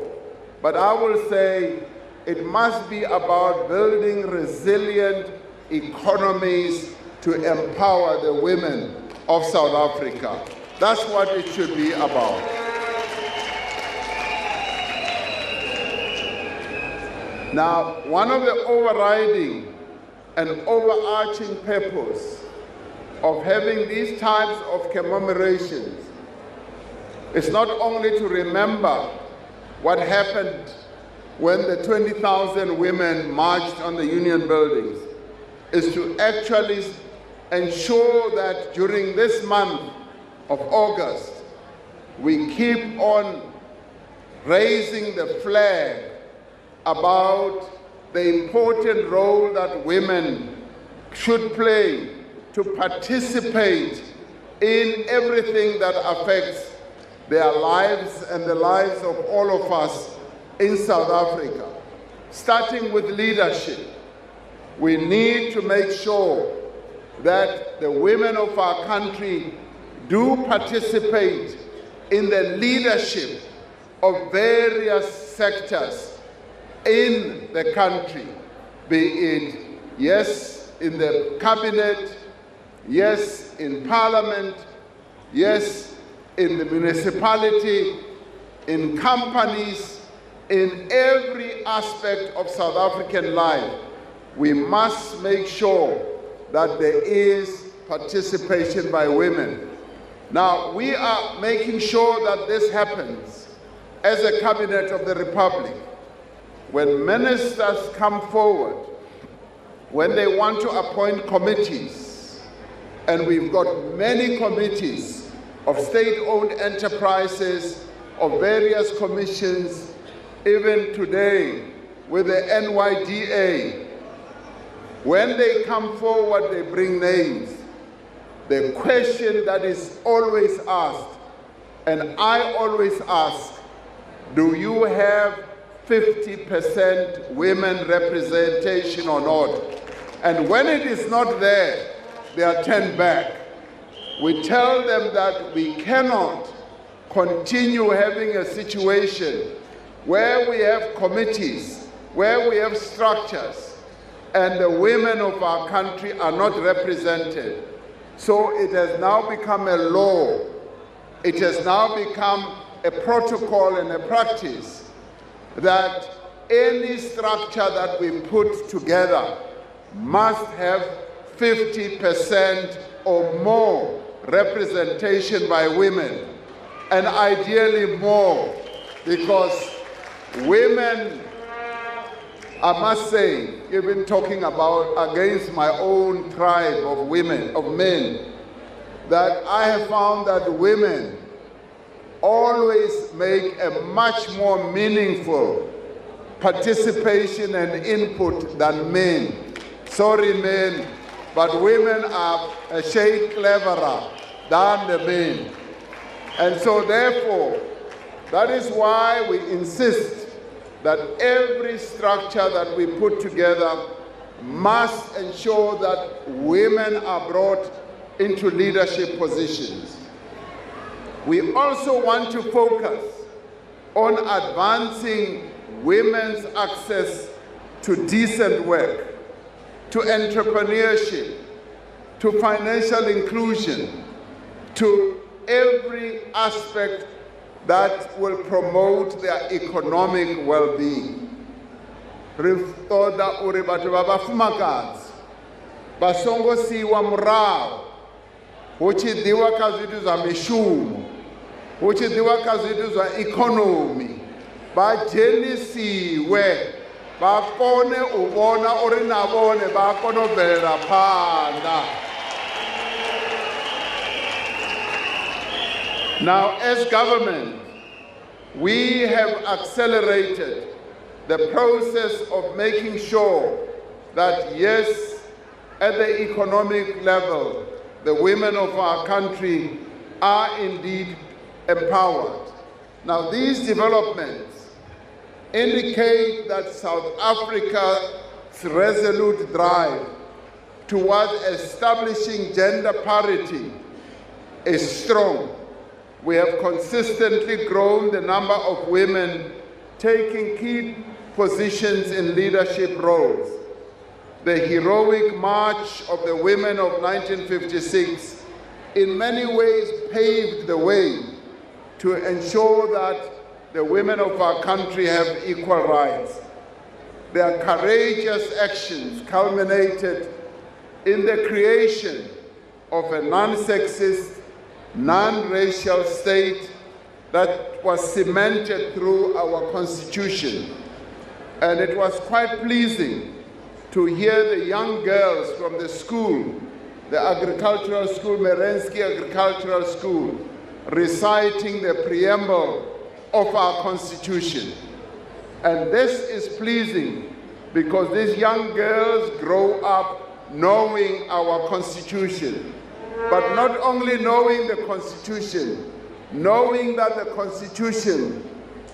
But I will say it must be about building resilient economies to empower the women of South Africa. That's what it should be about. Now, one of the overriding and overarching purpose of having these types of commemorations is not only to remember what happened when the 20,000 women marched on the Union buildings, is to actually ensure that during this month of August, we keep on raising the flag about the important role that women should play to participate in everything that affects their lives and the lives of all of us in South Africa. Starting with leadership, we need to make sure that the women of our country do participate in the leadership of various sectors in the country, be it, yes, in the cabinet, yes, in parliament, yes, in the municipality, in companies, in every aspect of South African life. We must make sure that there is participation by women. Now, we are making sure that this happens as a cabinet of the Republic. When ministers come forward, when they want to appoint committees, and we've got many committees of state-owned enterprises, of various commissions, even today with the NYDA, when they come forward, they bring names. The question that is always asked, and I always ask, do you have 50% women representation or not? And when it is not there, they are turned back. We tell them that we cannot continue having a situation where we have committees, where we have structures, and the women of our country are not represented. So it has now become a law. It has now become a protocol and a practice that any structure that we put together must have 50% or more representation by women, and ideally more, because women, I must say, even talking about against my own tribe of women, of men, that I have found that women always make a much more meaningful participation and input than men. Sorry, men, but women are a shade cleverer than the men. And so therefore, that is why we insist that every structure that we put together must ensure that women are brought into leadership positions. We also want to focus on advancing women's access to decent work, to entrepreneurship, to financial inclusion, to every aspect that will promote their economic well-being. Ritoda uri batho ba bafumakadzi ba songo siwa murahu hu tshi ḓiwa kha zwithu zwa mishumo, hu tshi ḓiwa kha zwithu zwa ikonomi, ba dzhenisiwe ba kone u vhona uri na vhone ba kone u bvelela phanḓa. Now, as government, we have accelerated the process of making sure that, yes, at the economic level, the women of our country are indeed empowered. Now, these developments indicate that South Africa's resolute drive towards establishing gender parity is strong. We have consistently grown the number of women taking key positions in leadership roles. The heroic march of the women of 1956 in many ways paved the way to ensure that the women of our country have equal rights. Their courageous actions culminated in the creation of a non-sexist, non-racial state that was cemented through our Constitution. And it was quite pleasing to hear the young girls from the school, the agricultural school, Merensky Agricultural School, reciting the preamble of our Constitution. And this is pleasing because these young girls grow up knowing our Constitution, but not only knowing the Constitution, knowing that the Constitution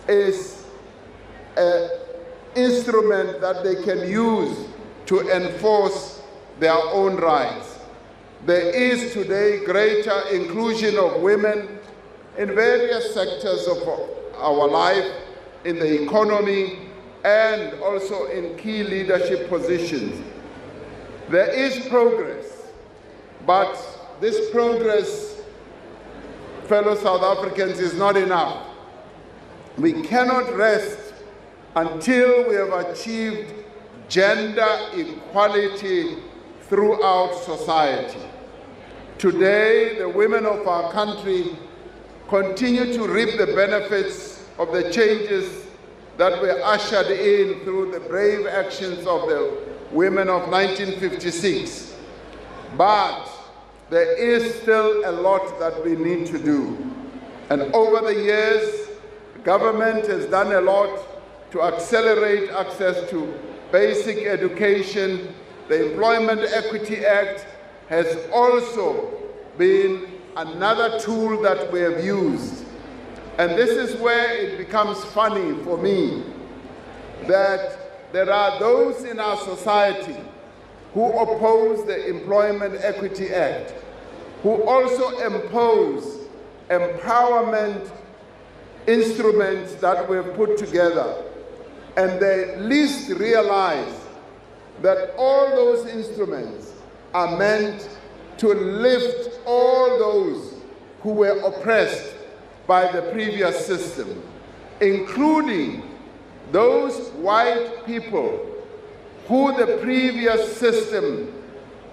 is an instrument that they can use to enforce their own rights. There is today greater inclusion of women in various sectors of our life, in the economy, and also in key leadership positions. There is progress, but this progress, fellow South Africans, is not enough. We cannot rest until we have achieved gender equality throughout society. Today, the women of our country continue to reap the benefits of the changes that were ushered in through the brave actions of the women of 1956. But there is still a lot that we need to do. And over the years, government has done a lot to accelerate access to basic education. The Employment Equity Act has also been another tool that we have used. And this is where it becomes funny for me that there are those in our society who oppose the Employment Equity Act, who also impose empowerment instruments that we've put together, and they least realize that all those instruments are meant to lift all those who were oppressed by the previous system, including those white people who the previous system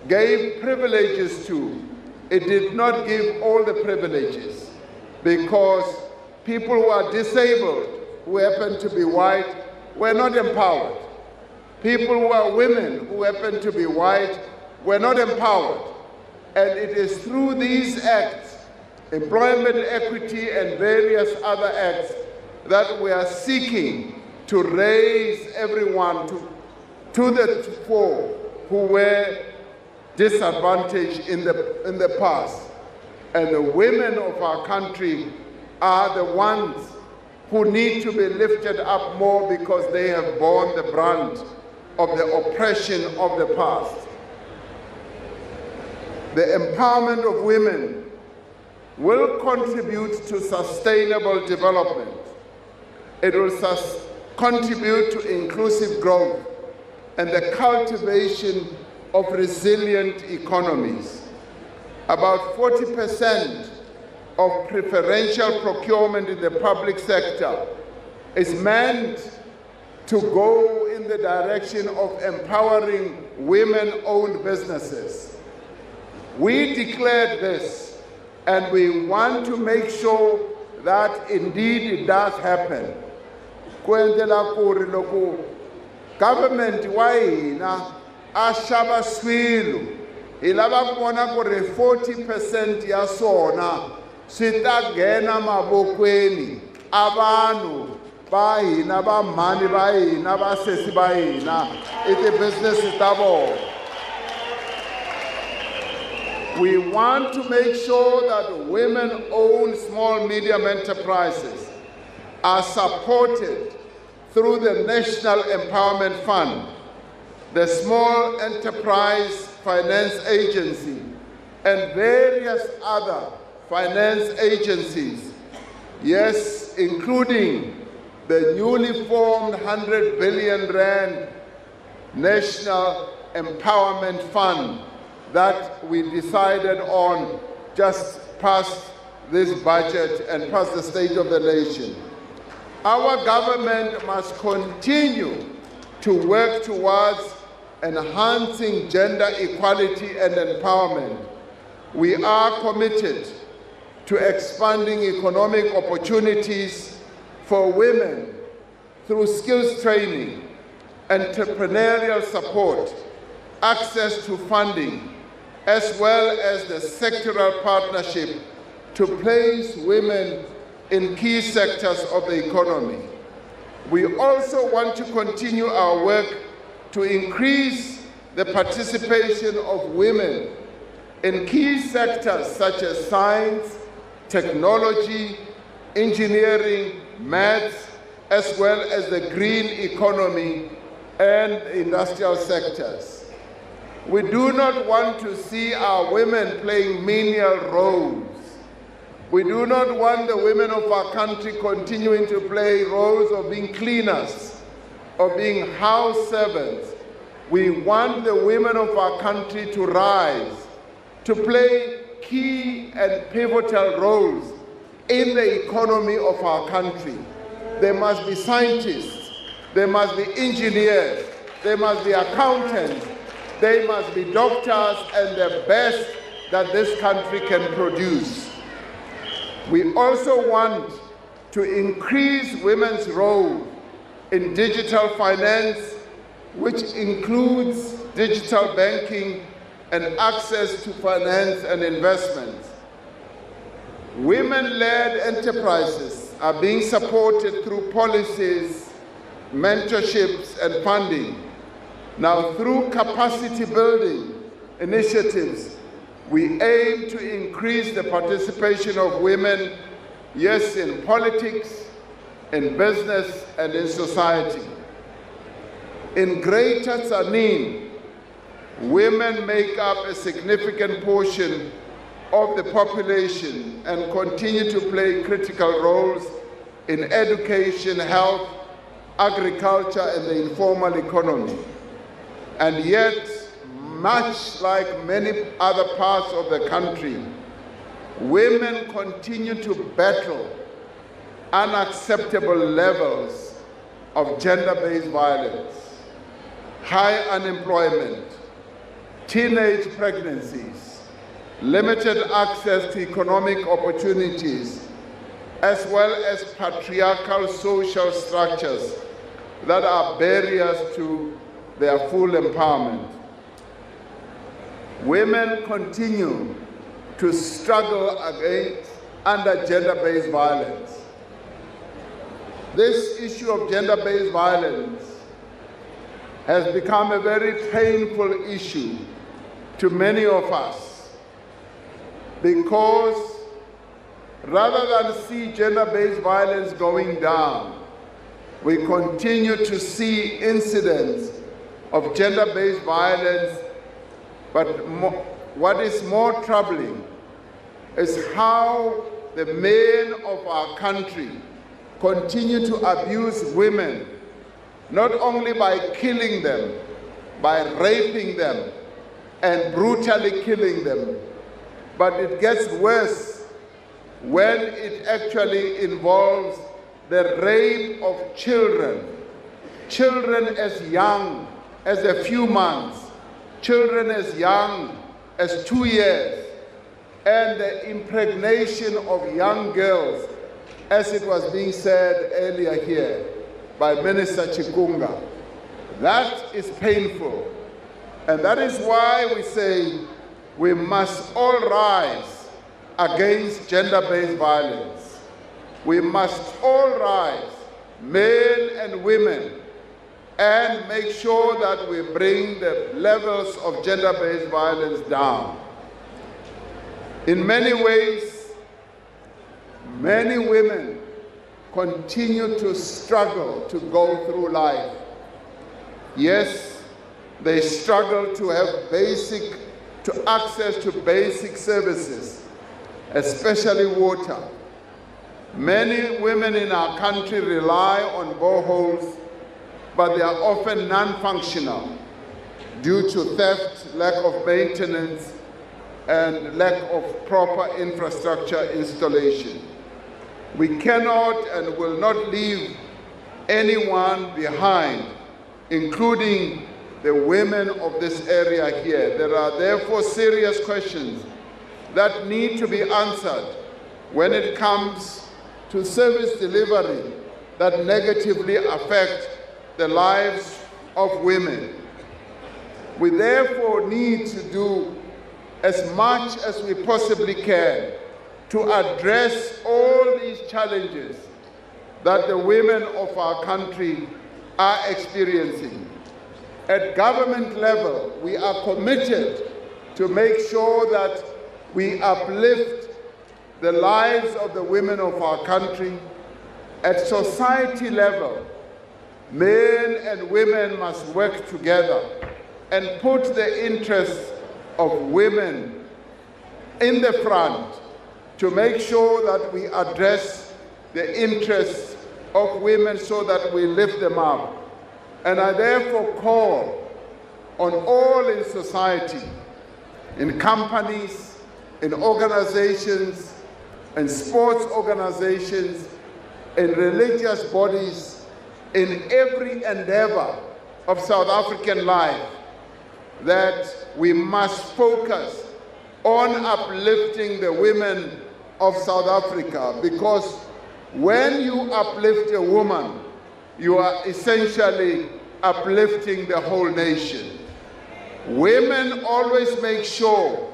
gave privileges to. It did not give all the privileges, because people who are disabled, who happen to be white, were not empowered. People who are women, who happen to be white, were not empowered. And it is through these acts, employment equity and various other acts, that we are seeking to raise everyone to the fore who were disadvantaged in the past. And the women of our country are the ones who need to be lifted up more, because they have borne the brunt of the oppression of the past. The empowerment of women will contribute to sustainable development. It will contribute to inclusive growth and the cultivation of resilient economies. About 40% of preferential procurement in the public sector is meant to go in the direction of empowering women-owned businesses. We declared this, and we want to make sure that indeed it does happen. Government wa hina a xava swilo, hi lava ku vona ku ri 40% ya swona swi ta nghena mavokweni abantu ba hina ba mhani ba hina ba sesi ba hina i ti-business ta vona. We want to make sure that women-owned small medium enterprises are supported through the National Empowerment Fund, the Small Enterprise Finance Agency, and various other finance agencies. Yes, including the newly formed 100 billion rand National Empowerment Fund that we decided on just past this budget and past the State of the Nation. Our government must continue to work towards enhancing gender equality and empowerment. We are committed to expanding economic opportunities for women through skills training, entrepreneurial support, access to funding, as well as the sectoral partnership to place women in key sectors of the economy. We also want to continue our work to increase the participation of women in key sectors such as science, technology, engineering, maths, as well as the green economy and industrial sectors. We do not want to see our women playing menial roles. We do not want the women of our country continuing to play roles of being cleaners, of being house servants. We want the women of our country to rise, to play key and pivotal roles in the economy of our country. There must be scientists, there must be engineers, there must be accountants, they must be doctors and the best that this country can produce. We also want to increase women's role in digital finance, which includes digital banking and access to finance and investments. Women-led enterprises are being supported through policies, mentorships, and funding. Now, through capacity building initiatives, we aim to increase the participation of women, yes, in politics, in business, and in society. In Greater Tzaneen, women make up a significant portion of the population and continue to play critical roles in education, health, agriculture, and the informal economy. And yet, much like many other parts of the country, women continue to battle unacceptable levels of gender-based violence, high unemployment, teenage pregnancies, limited access to economic opportunities, as well as patriarchal social structures that are barriers to their full empowerment. Women continue to struggle under gender-based violence. This issue of gender-based violence has become a very painful issue to many of us, because rather than see gender-based violence going down, we continue to see incidents of gender-based violence. But what is more troubling is how the men of our country continue to abuse women, not only by killing them, by raping them and brutally killing them, but it gets worse when it actually involves the rape of children. Children as young as a few months, children as young as 2 years, and the impregnation of young girls, as it was being said earlier here by Minister Chikunga. That is painful. And that is why we say we must all rise against gender-based violence. we must all rise, men and women, and make sure that we bring the levels of gender-based violence down. In many ways, many women continue to struggle to go through life. Yes, they struggle to have access to basic services, especially water. Many women in our country rely on boreholes, but they are often non-functional due to theft, lack of maintenance, and lack of proper infrastructure installation. We cannot and will not leave anyone behind, including the women of this area here. There are therefore serious questions that need to be answered when it comes to service delivery that negatively affect the lives of women. We therefore need to do as much as we possibly can to address all these challenges that the women of our country are experiencing. At government level, we are committed to make sure that we uplift the lives of the women of our country. At society level, men and women must work together and put the interests of women in the front to make sure that we address the interests of women so that we lift them up. And I therefore call on all in society, in companies, in organizations, in sports organizations, in religious bodies, in every endeavor of South African life, that we must focus on uplifting the women of South Africa, because when you uplift a woman, you are essentially uplifting the whole nation. Women always make sure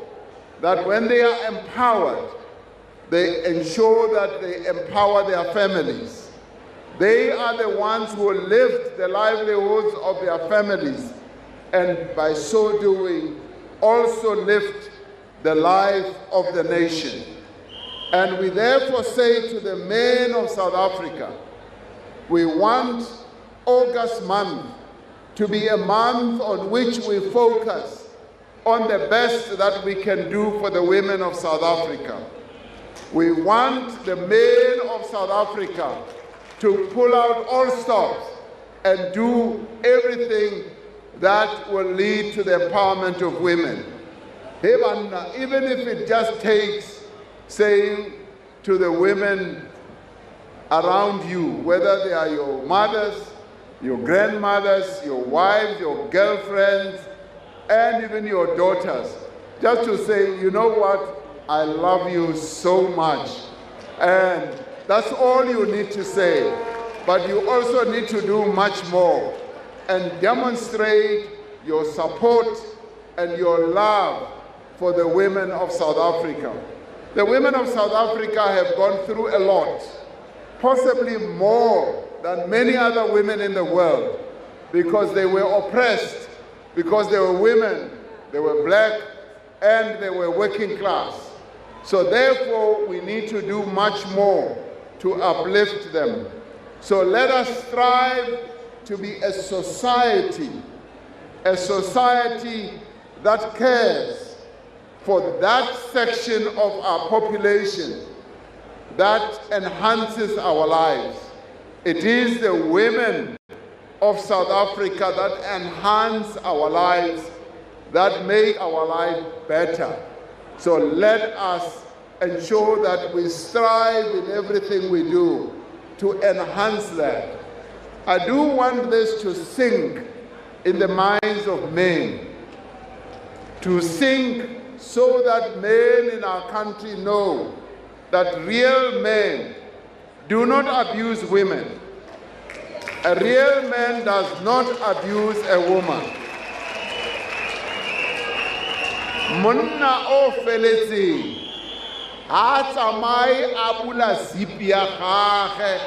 that when they are empowered, they ensure that they empower their families. They are the ones who lift the livelihoods of their families, and by so doing, also lift the life of the nation. And we therefore say to the men of South Africa, we want August month to be a month on which we focus on the best that we can do for the women of South Africa. We want the men of South Africa to pull out all stops and do everything that will lead to the empowerment of women. Even if it just takes saying to the women around you, whether they are your mothers, your grandmothers, your wives, your girlfriends, and even your daughters, just to say, you know what, I love you so much. And that's all you need to say. But you also need to do much more and demonstrate your support and your love for the women of South Africa. The women of South Africa have gone through a lot, possibly more than many other women in the world, because they were oppressed, because they were women, they were black, and they were working class. So therefore, we need to do much more to uplift them. So let us strive to be a society that cares for that section of our population that enhances our lives. It is the women of South Africa that enhance our lives, that make our life better. So let us ensure that we strive in everything we do to enhance that. I do want this to sink in the minds of men, to sink so that men in our country know that real men do not abuse women. A real man does not abuse a woman. Monna o feletseng a tsamaye a bula zip ya gage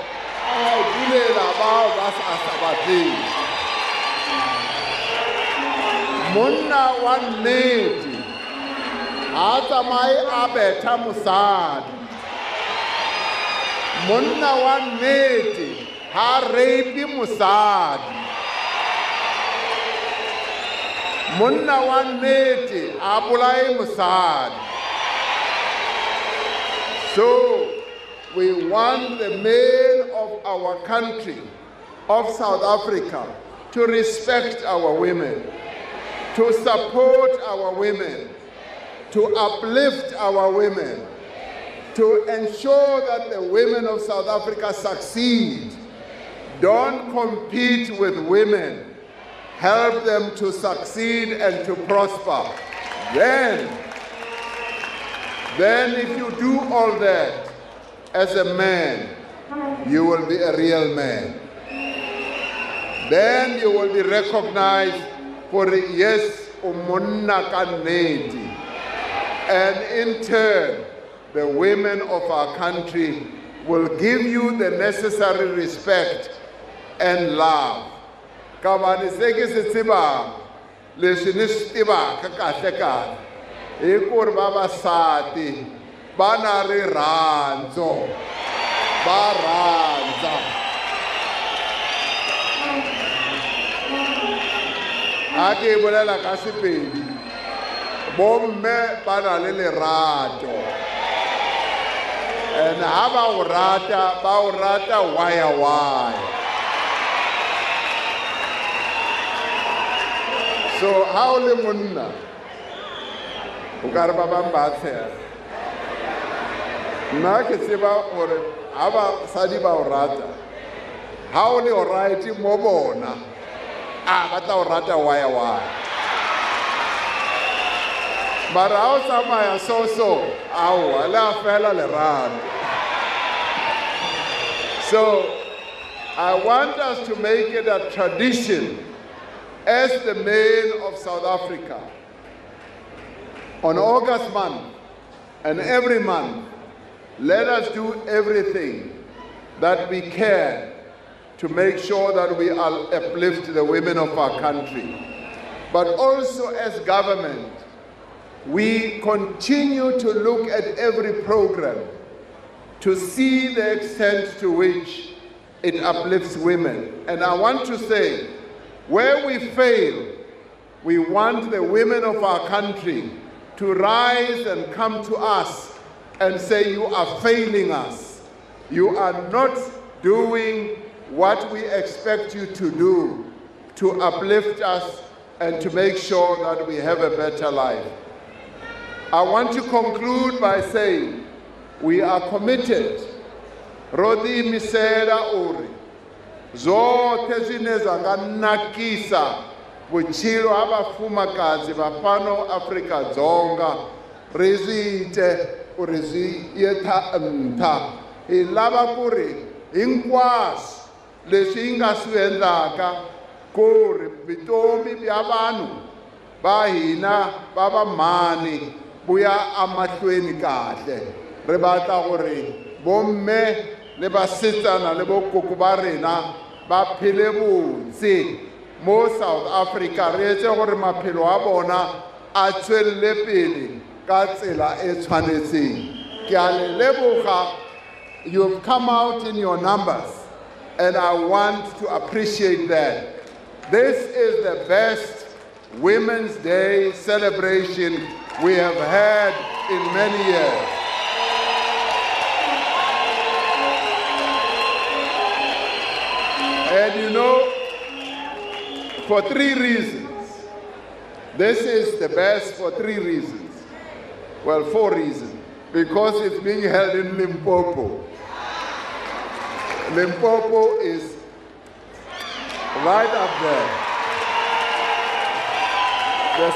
a bulela bao ba sa batleng. Monna wa nnete a tsamaye a betha mosadi. Monna wa nnete ha rape mosadi. Monna wa nnete a bolaye mosadi. So we want the men of our country, of South Africa, to respect our women, to support our women, to uplift our women, to ensure that the women of South Africa succeed. Don't compete with women. Help them to succeed and to prosper. Then if you do all that, as a man, you will be a real man. Then you will be recognized for, yes, umonna kannete. And in turn, the women of our country will give you the necessary respect and love. Kabani seke se tseba le shine tseba ka kahle kahle e kore ba basadi ba na re rantso ba rantsa a ke bolela ka Sepedi bomme ba na le lerato and ha ba o rata why. So how le monna o ka re ba bang ba tshela nna ke tseba gore ha basadi ba o rata ha o le o right mo bona ba tla o rata why mara ha o tsamaya so aowa le a fela lerato. So I want us to make it a tradition as the men of South Africa, on August month and every month, let us do everything that we can to make sure that we uplift the women of our country. But also as government, we continue to look at every program to see the extent to which it uplifts women. And I want to say, where we fail, we want the women of our country to rise and come to us and say, you are failing us. You are not doing what we expect you to do to uplift us and to make sure that we have a better life. I want to conclude by saying we are committed. Rodi misera uri. Zote zine zanga nakisa buchiro abafumakazi bafano Afrika Dzonga rezite urizi yeta mta ilava kuri hinkwaswo leswi nga swi endlaka ku ri vutomi bya vanhu va hina va vamhani buya amahlweni kahle re batla gore bomme le basetsana le bokoko ba rena ba phele botse mo South Africa re etse gore maphelo a bona a tswelle pele ka tsela e tshwanetseng. Ke a le leboga. You've come out in your numbers, and I want to appreciate that. This is the best Women's Day celebration we have had in many years. And you know, for 3 reasons. This is the best for 3 reasons. Well, 4 reasons. Because it's being held in Limpopo. Limpopo is right up there. The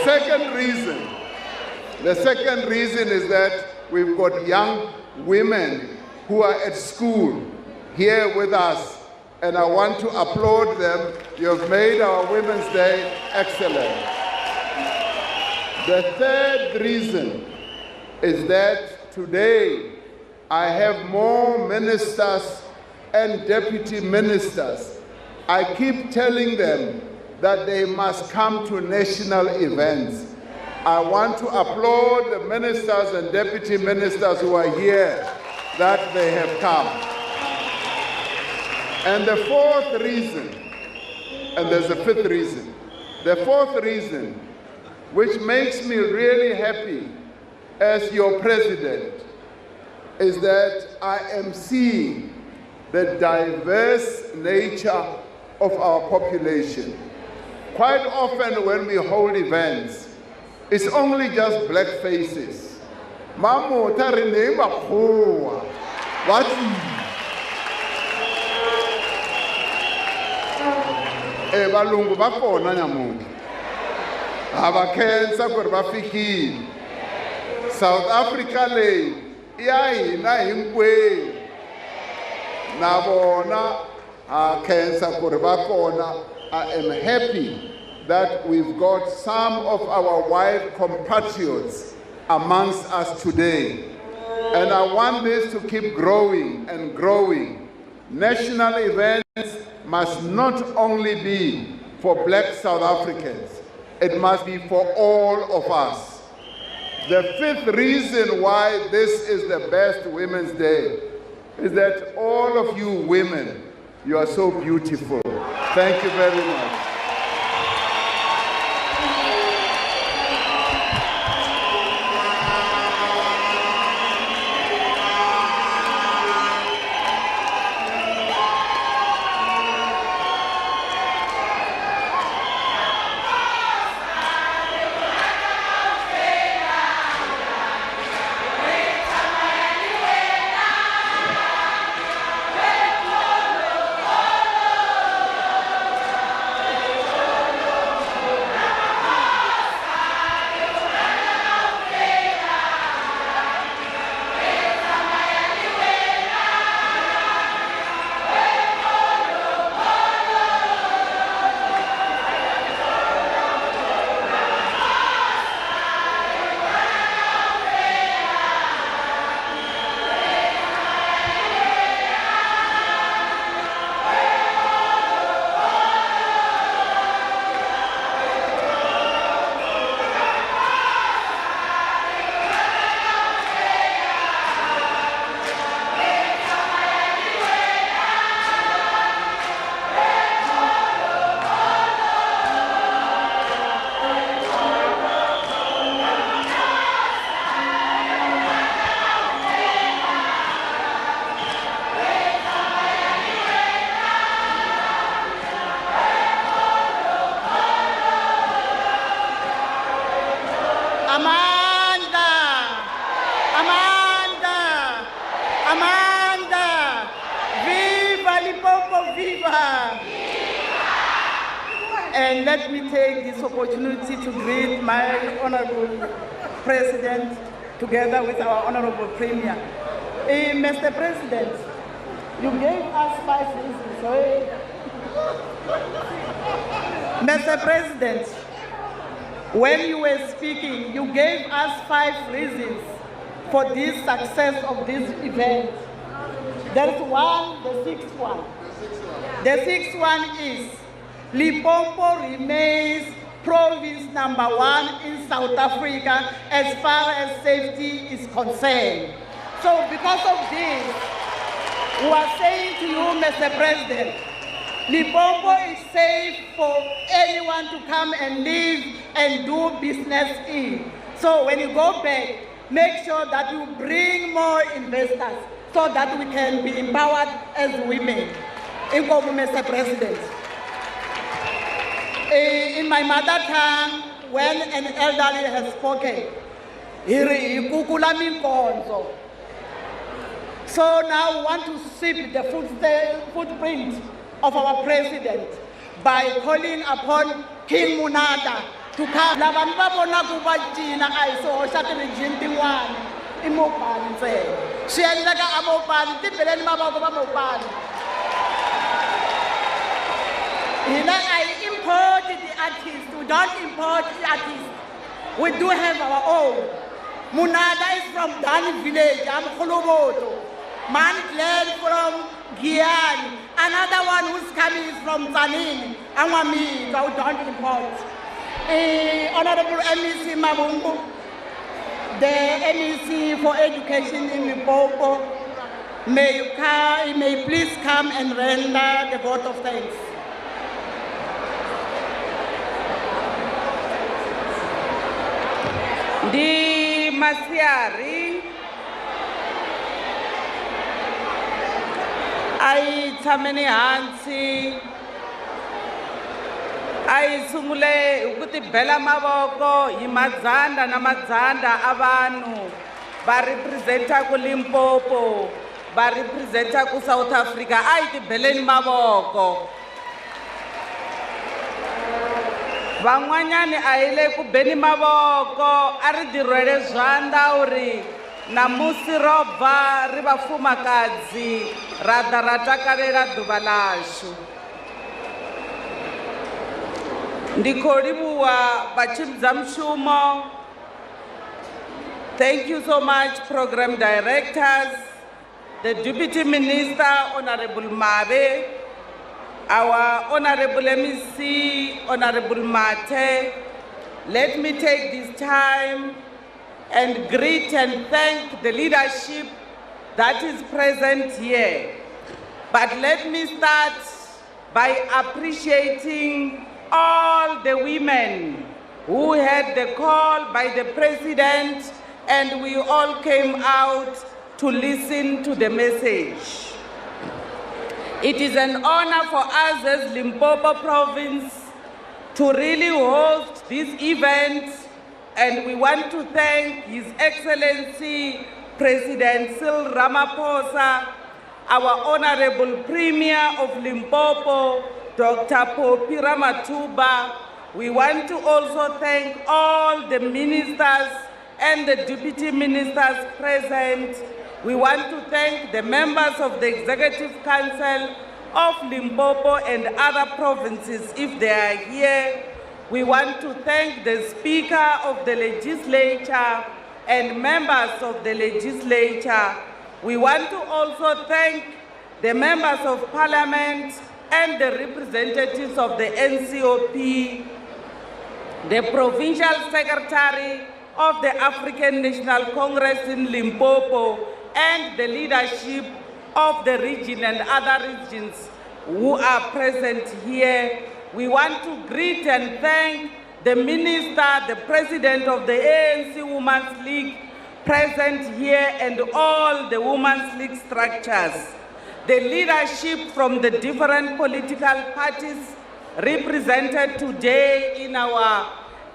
second reason is that we've got young women who are at school here with us, and I want to applaud them. You have made our Women's Day excellent. The third reason is that today I have more ministers and deputy ministers. I keep telling them that they must come to national events. I want to applaud the ministers and deputy ministers who are here, that they have come. And the fourth reason, and there's a fifth reason, the fourth reason, which makes me really happy as your president, is that I am seeing the diverse nature of our population. Quite often when we hold events, it's only just black faces. Mamo tarine bakhoa. What? Balungu bakona nyamuka. Abakhensa ku ri va fikile. South Africa leyi ya hina hinkwenu. Na vona ha khensa ku ri va kona. I am happy that we've got some of our white compatriots amongst us today. And I want this to keep growing and growing. National events must not only be for black South Africans, it must be for all of us. The fifth reason why this is the best Women's Day is that all of you women, you are so beautiful. Thank you very much. And let me take this opportunity to greet my Honorable President together with our Honorable Premier. Mr. President, you gave us 5 reasons. Mr. President, when you were speaking, you gave us 5 reasons for this success of this event. There's one, the 6th one. The 6th one is Limpopo remains province #1 in South Africa as far as safety is concerned. So because of this, we are saying to you, Mr. President, Limpopo is safe for anyone to come and live and do business in. So when you go back, make sure that you bring more investors so that we can be empowered as women. Mr. President. In my mother tongue, when an elderly has spoken, so now we want to sweep the footprint of our president by calling upon King Munada to come. I import the artists. We don't import the artists. We do have our own. Munada is from Dani village, I'm Kholoboto. Glenn from Giyani. Another one who's coming is from Tzaneen. Angwami, I don't import. Honorable MEC Mabungu, the MEC for Education in Limpopo, may you please come and render the vote of thanks. Di Masiari, ai tsameni hansi, ai sungule ukuti bela mavoko hi madzanda na madzanda avanu va representa ku Limpopo, va representa ku South Africa, ai ti beleni mavoko. Van'wanyani a hi le ku beni mavoko, a ri dirhwele zwandla uri namusi ro bva ri vafumakadzi ra da ra takalela ḓuvha lashu. Ndi khou livhuwa vhatshimbidza mushumo. Thank you so much, program directors, the Deputy Minister, Honorable Mabe, our Honorable MEC, Honorable Mate. Let me take this time and greet and thank the leadership that is present here. But let me start by appreciating all the women who had the call by the President, and we all came out to listen to the message. It is an honor for us as Limpopo province to really host this event, and we want to thank His Excellency President Cyril Ramaphosa, our Honorable Premier of Limpopo, Dr. Popi Ramatuba. We want to also thank all the ministers and the deputy ministers present. We want to thank the members of the Executive Council of Limpopo and other provinces if they are here. We want to thank the Speaker of the Legislature and members of the Legislature. We want to also thank the members of Parliament and the representatives of the NCOP, the Provincial Secretary of the African National Congress in Limpopo, and the leadership of the region and other regions who are present here. We want to greet and thank the Minister, the President of the ANC Women's League present here, and all the Women's League structures. The leadership from the different political parties represented today in our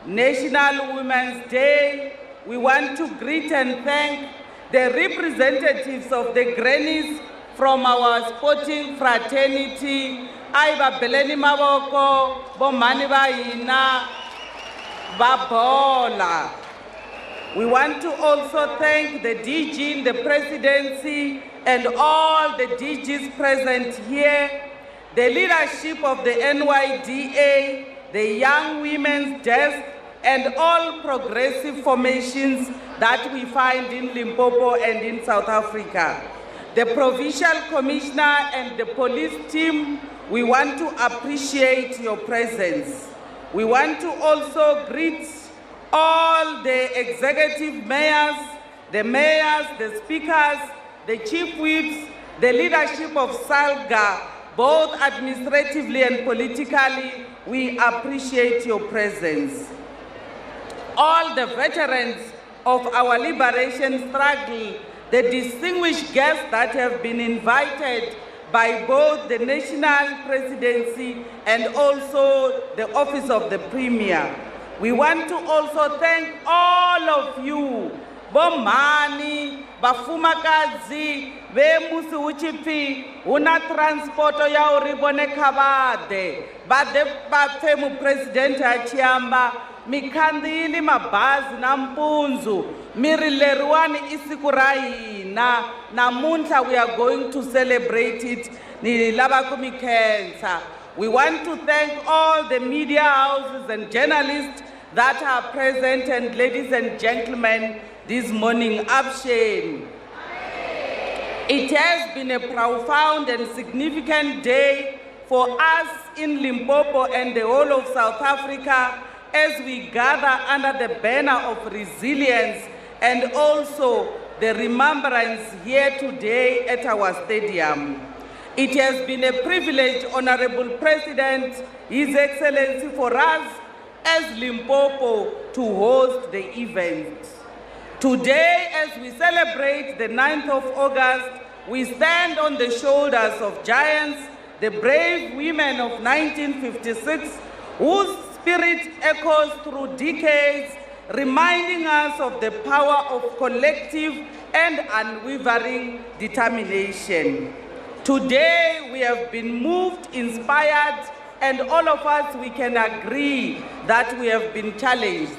National Women's Day. We want to greet and thank the representatives of the grannies from our sporting fraternity. Aiba Beleni Maboko, Bomani Baina, Babola. We want to also thank the DG in the presidency and all the DGs present here, the leadership of the NYDA, the Young Women's Desk, and all progressive formations that we find in Limpopo and in South Africa. The Provincial Commissioner and the police team, we want to appreciate your presence. We want to also greet all the executive mayors, the speakers, the chief whips, the leadership of SALGA, both administratively and politically. We appreciate your presence. All the veterans of our liberation struggle, the distinguished guests that have been invited by both the National Presidency and also the Office of the Premier. We want to also thank all of you, Bomani, Bafumakazi, Vemusi Uchipi, Una Transporto ya Uribone Kabade, Batemu President Achiamba, Mikandili Mabazi Nampunzu, Mirileruani Isikuraina, Namunta, we are going to celebrate it, Nilabakumi Kensa. We want to thank all the media houses and journalists that are present, and ladies and gentlemen, this morning, Abshen. It has been a profound and significant day for us in Limpopo and the whole of South Africa as we gather under the banner of resilience and also the remembrance here today at our stadium. It has been a privilege, Honorable President, His Excellency, for us as Limpopo to host the event. Today, as we celebrate the 9th of August, we stand on the shoulders of giants, the brave women of 1956, whose spirit echoes through decades, reminding us of the power of collective and unwavering determination. Today, we have been moved, inspired, and all of us, we can agree that we have been challenged.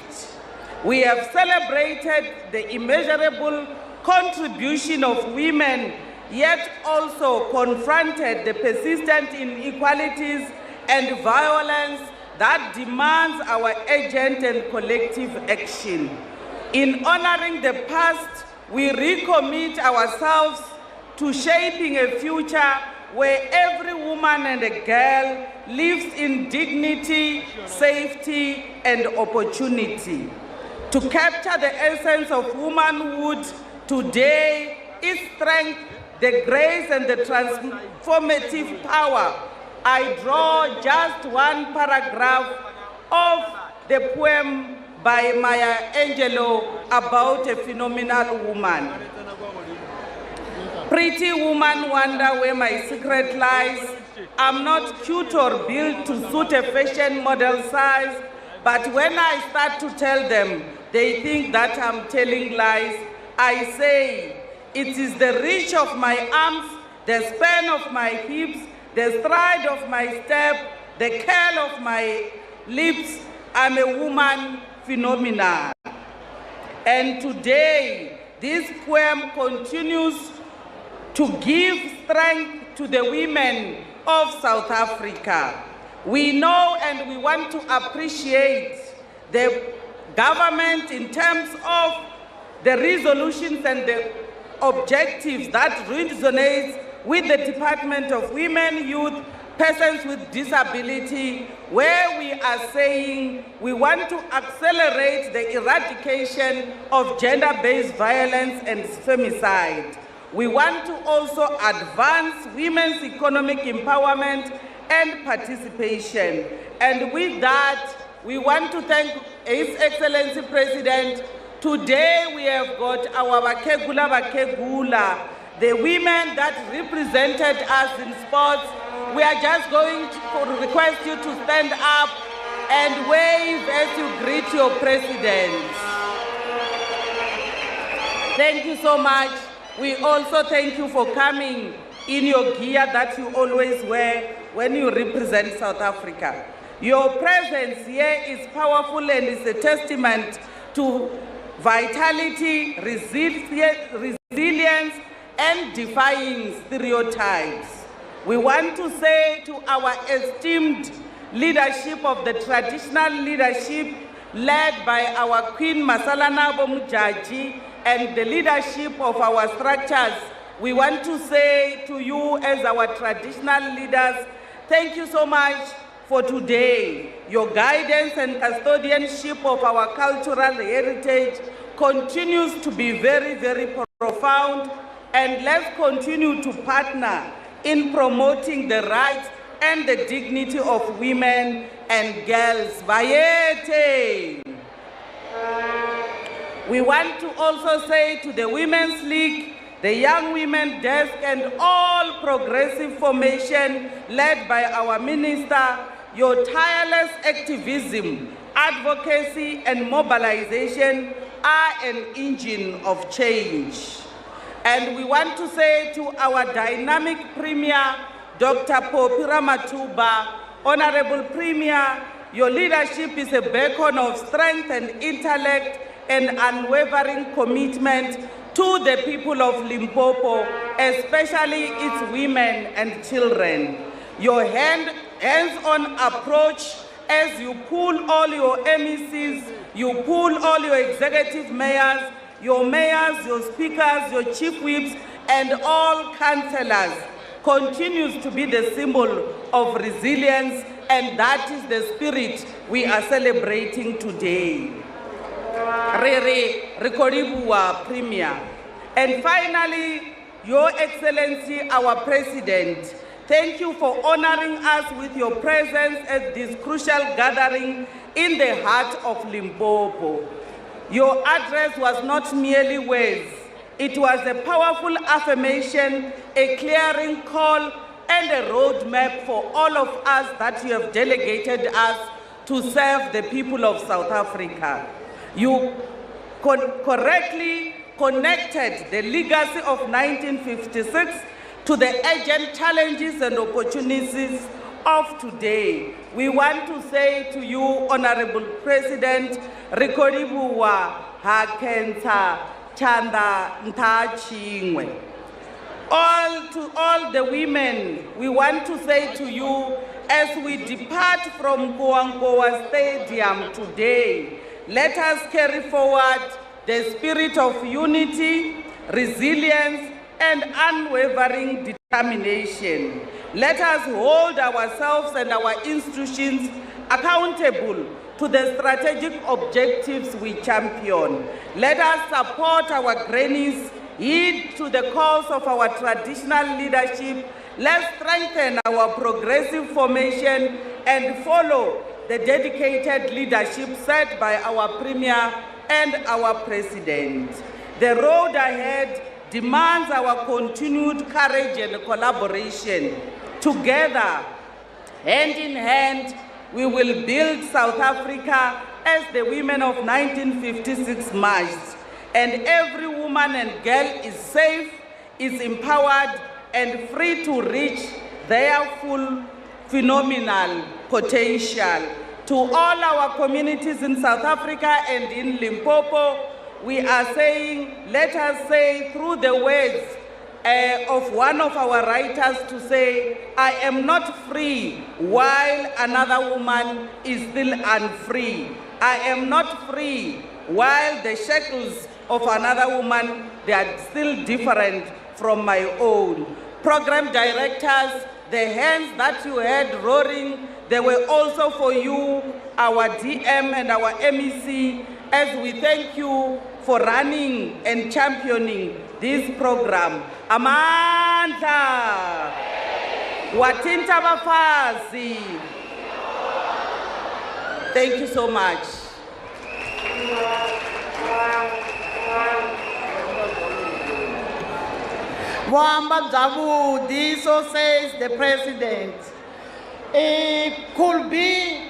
We have celebrated the immeasurable contribution of women, yet also confronted the persistent inequalities and violence that demands our urgent and collective action. In honoring the past, we recommit ourselves to shaping a future where every woman and a girl lives in dignity, safety, and opportunity. To capture the essence of womanhood today is strength, the grace, and the transformative power. I draw just one paragraph of the poem by Maya Angelou about a phenomenal woman. Pretty woman wonder where my secret lies. I'm not cute or built to suit a fashion model size, but when I start to tell them, they think that I'm telling lies. I say, it is the reach of my arms, the span of my hips, the stride of my step, the curl of my lips. I'm a woman phenomenon. And today, this poem continues to give strength to the women of South Africa. We know and we want to appreciate the government in terms of the resolutions and the objectives that resonate with the Department of Women, Youth, Persons with Disability, where we are saying we want to accelerate the eradication of gender-based violence and femicide. We want to also advance women's economic empowerment and participation. And with that, we want to thank His Excellency President. Today we have got our Bakegula, the women that represented us in sports. We are just going to request you to stand up and wave as you greet your president. Thank you so much. We also thank you for coming in your gear that you always wear when you represent South Africa. Your presence here is powerful and is a testament to vitality, resilience, and defying stereotypes. We want to say to our esteemed leadership of the traditional leadership led by our Queen Masalanabo Mujaji and the leadership of our structures, we want to say to you as our traditional leaders, thank you so much for today. Your guidance and custodianship of our cultural heritage continues to be very, very profound, and let's continue to partner in promoting the rights and the dignity of women and girls. Bayete! We want to also say to the Women's League, the Young Women Desk, and all progressive formation led by our minister, your tireless activism, advocacy, and mobilization are an engine of change. And we want to say to our dynamic Premier, Dr. Popi Ramathuba, Honorable Premier, your leadership is a beacon of strength and intellect and unwavering commitment to the people of Limpopo, especially its women and children. Your hands-on approach as you pull all your MECs, you pull all your executive mayors, your mayors, your speakers, your chief whips, and all councillors continues to be the symbol of resilience, and that is the spirit we are celebrating today. Rekodibuwa Premier. And finally, Your Excellency, our President, thank you for honoring us with your presence at this crucial gathering in the heart of Limpopo. Your address was not merely words. It was a powerful affirmation, a clearing call, and a roadmap for all of us that you have delegated us to serve the people of South Africa. You correctly connected the legacy of 1956 to the urgent challenges and opportunities of today. We want to say to you, Honorable President, Rekodibuwa Hakenta Chanda Ntachingwe. To all the women, we want to say to you, as we depart from Nkowankowa Stadium today, let us carry forward the spirit of unity, resilience, and unwavering determination. Let us hold ourselves and our institutions accountable to the strategic objectives we champion. Let us support our grannies, heed to the calls of our traditional leadership. Let's strengthen our progressive formation and follow the dedicated leadership set by our Premier and our President. The road ahead demands our continued courage and collaboration. Together, hand in hand, we will build South Africa as the women of 1956 marched. And every woman and girl is safe, is empowered, and free to reach their full phenomenal potential. To all our communities in South Africa and in Limpopo, we are saying, let us say through the words of one of our writers to say, I am not free while another woman is still unfree. I am not free while the shackles of another woman, they are still different from my own. Program directors, the hands that you had roaring, they were also for you, our DM and our MEC, as we thank you for running and championing this program. Amandla, Watinta Bafazi. Thank you so much. Wamba Javudi, so says the President. It could be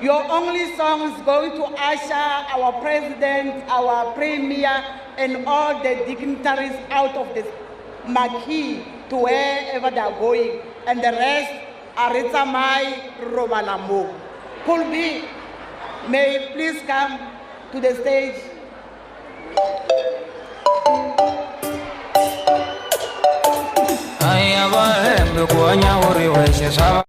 your only song is going to usher our President, our Premier, and all the dignitaries out of the marquee to wherever they are going. And the rest, Aretha Mai Robalamo. Could be, may you please come to the stage. Aya ba embe kuanya uri weshe saba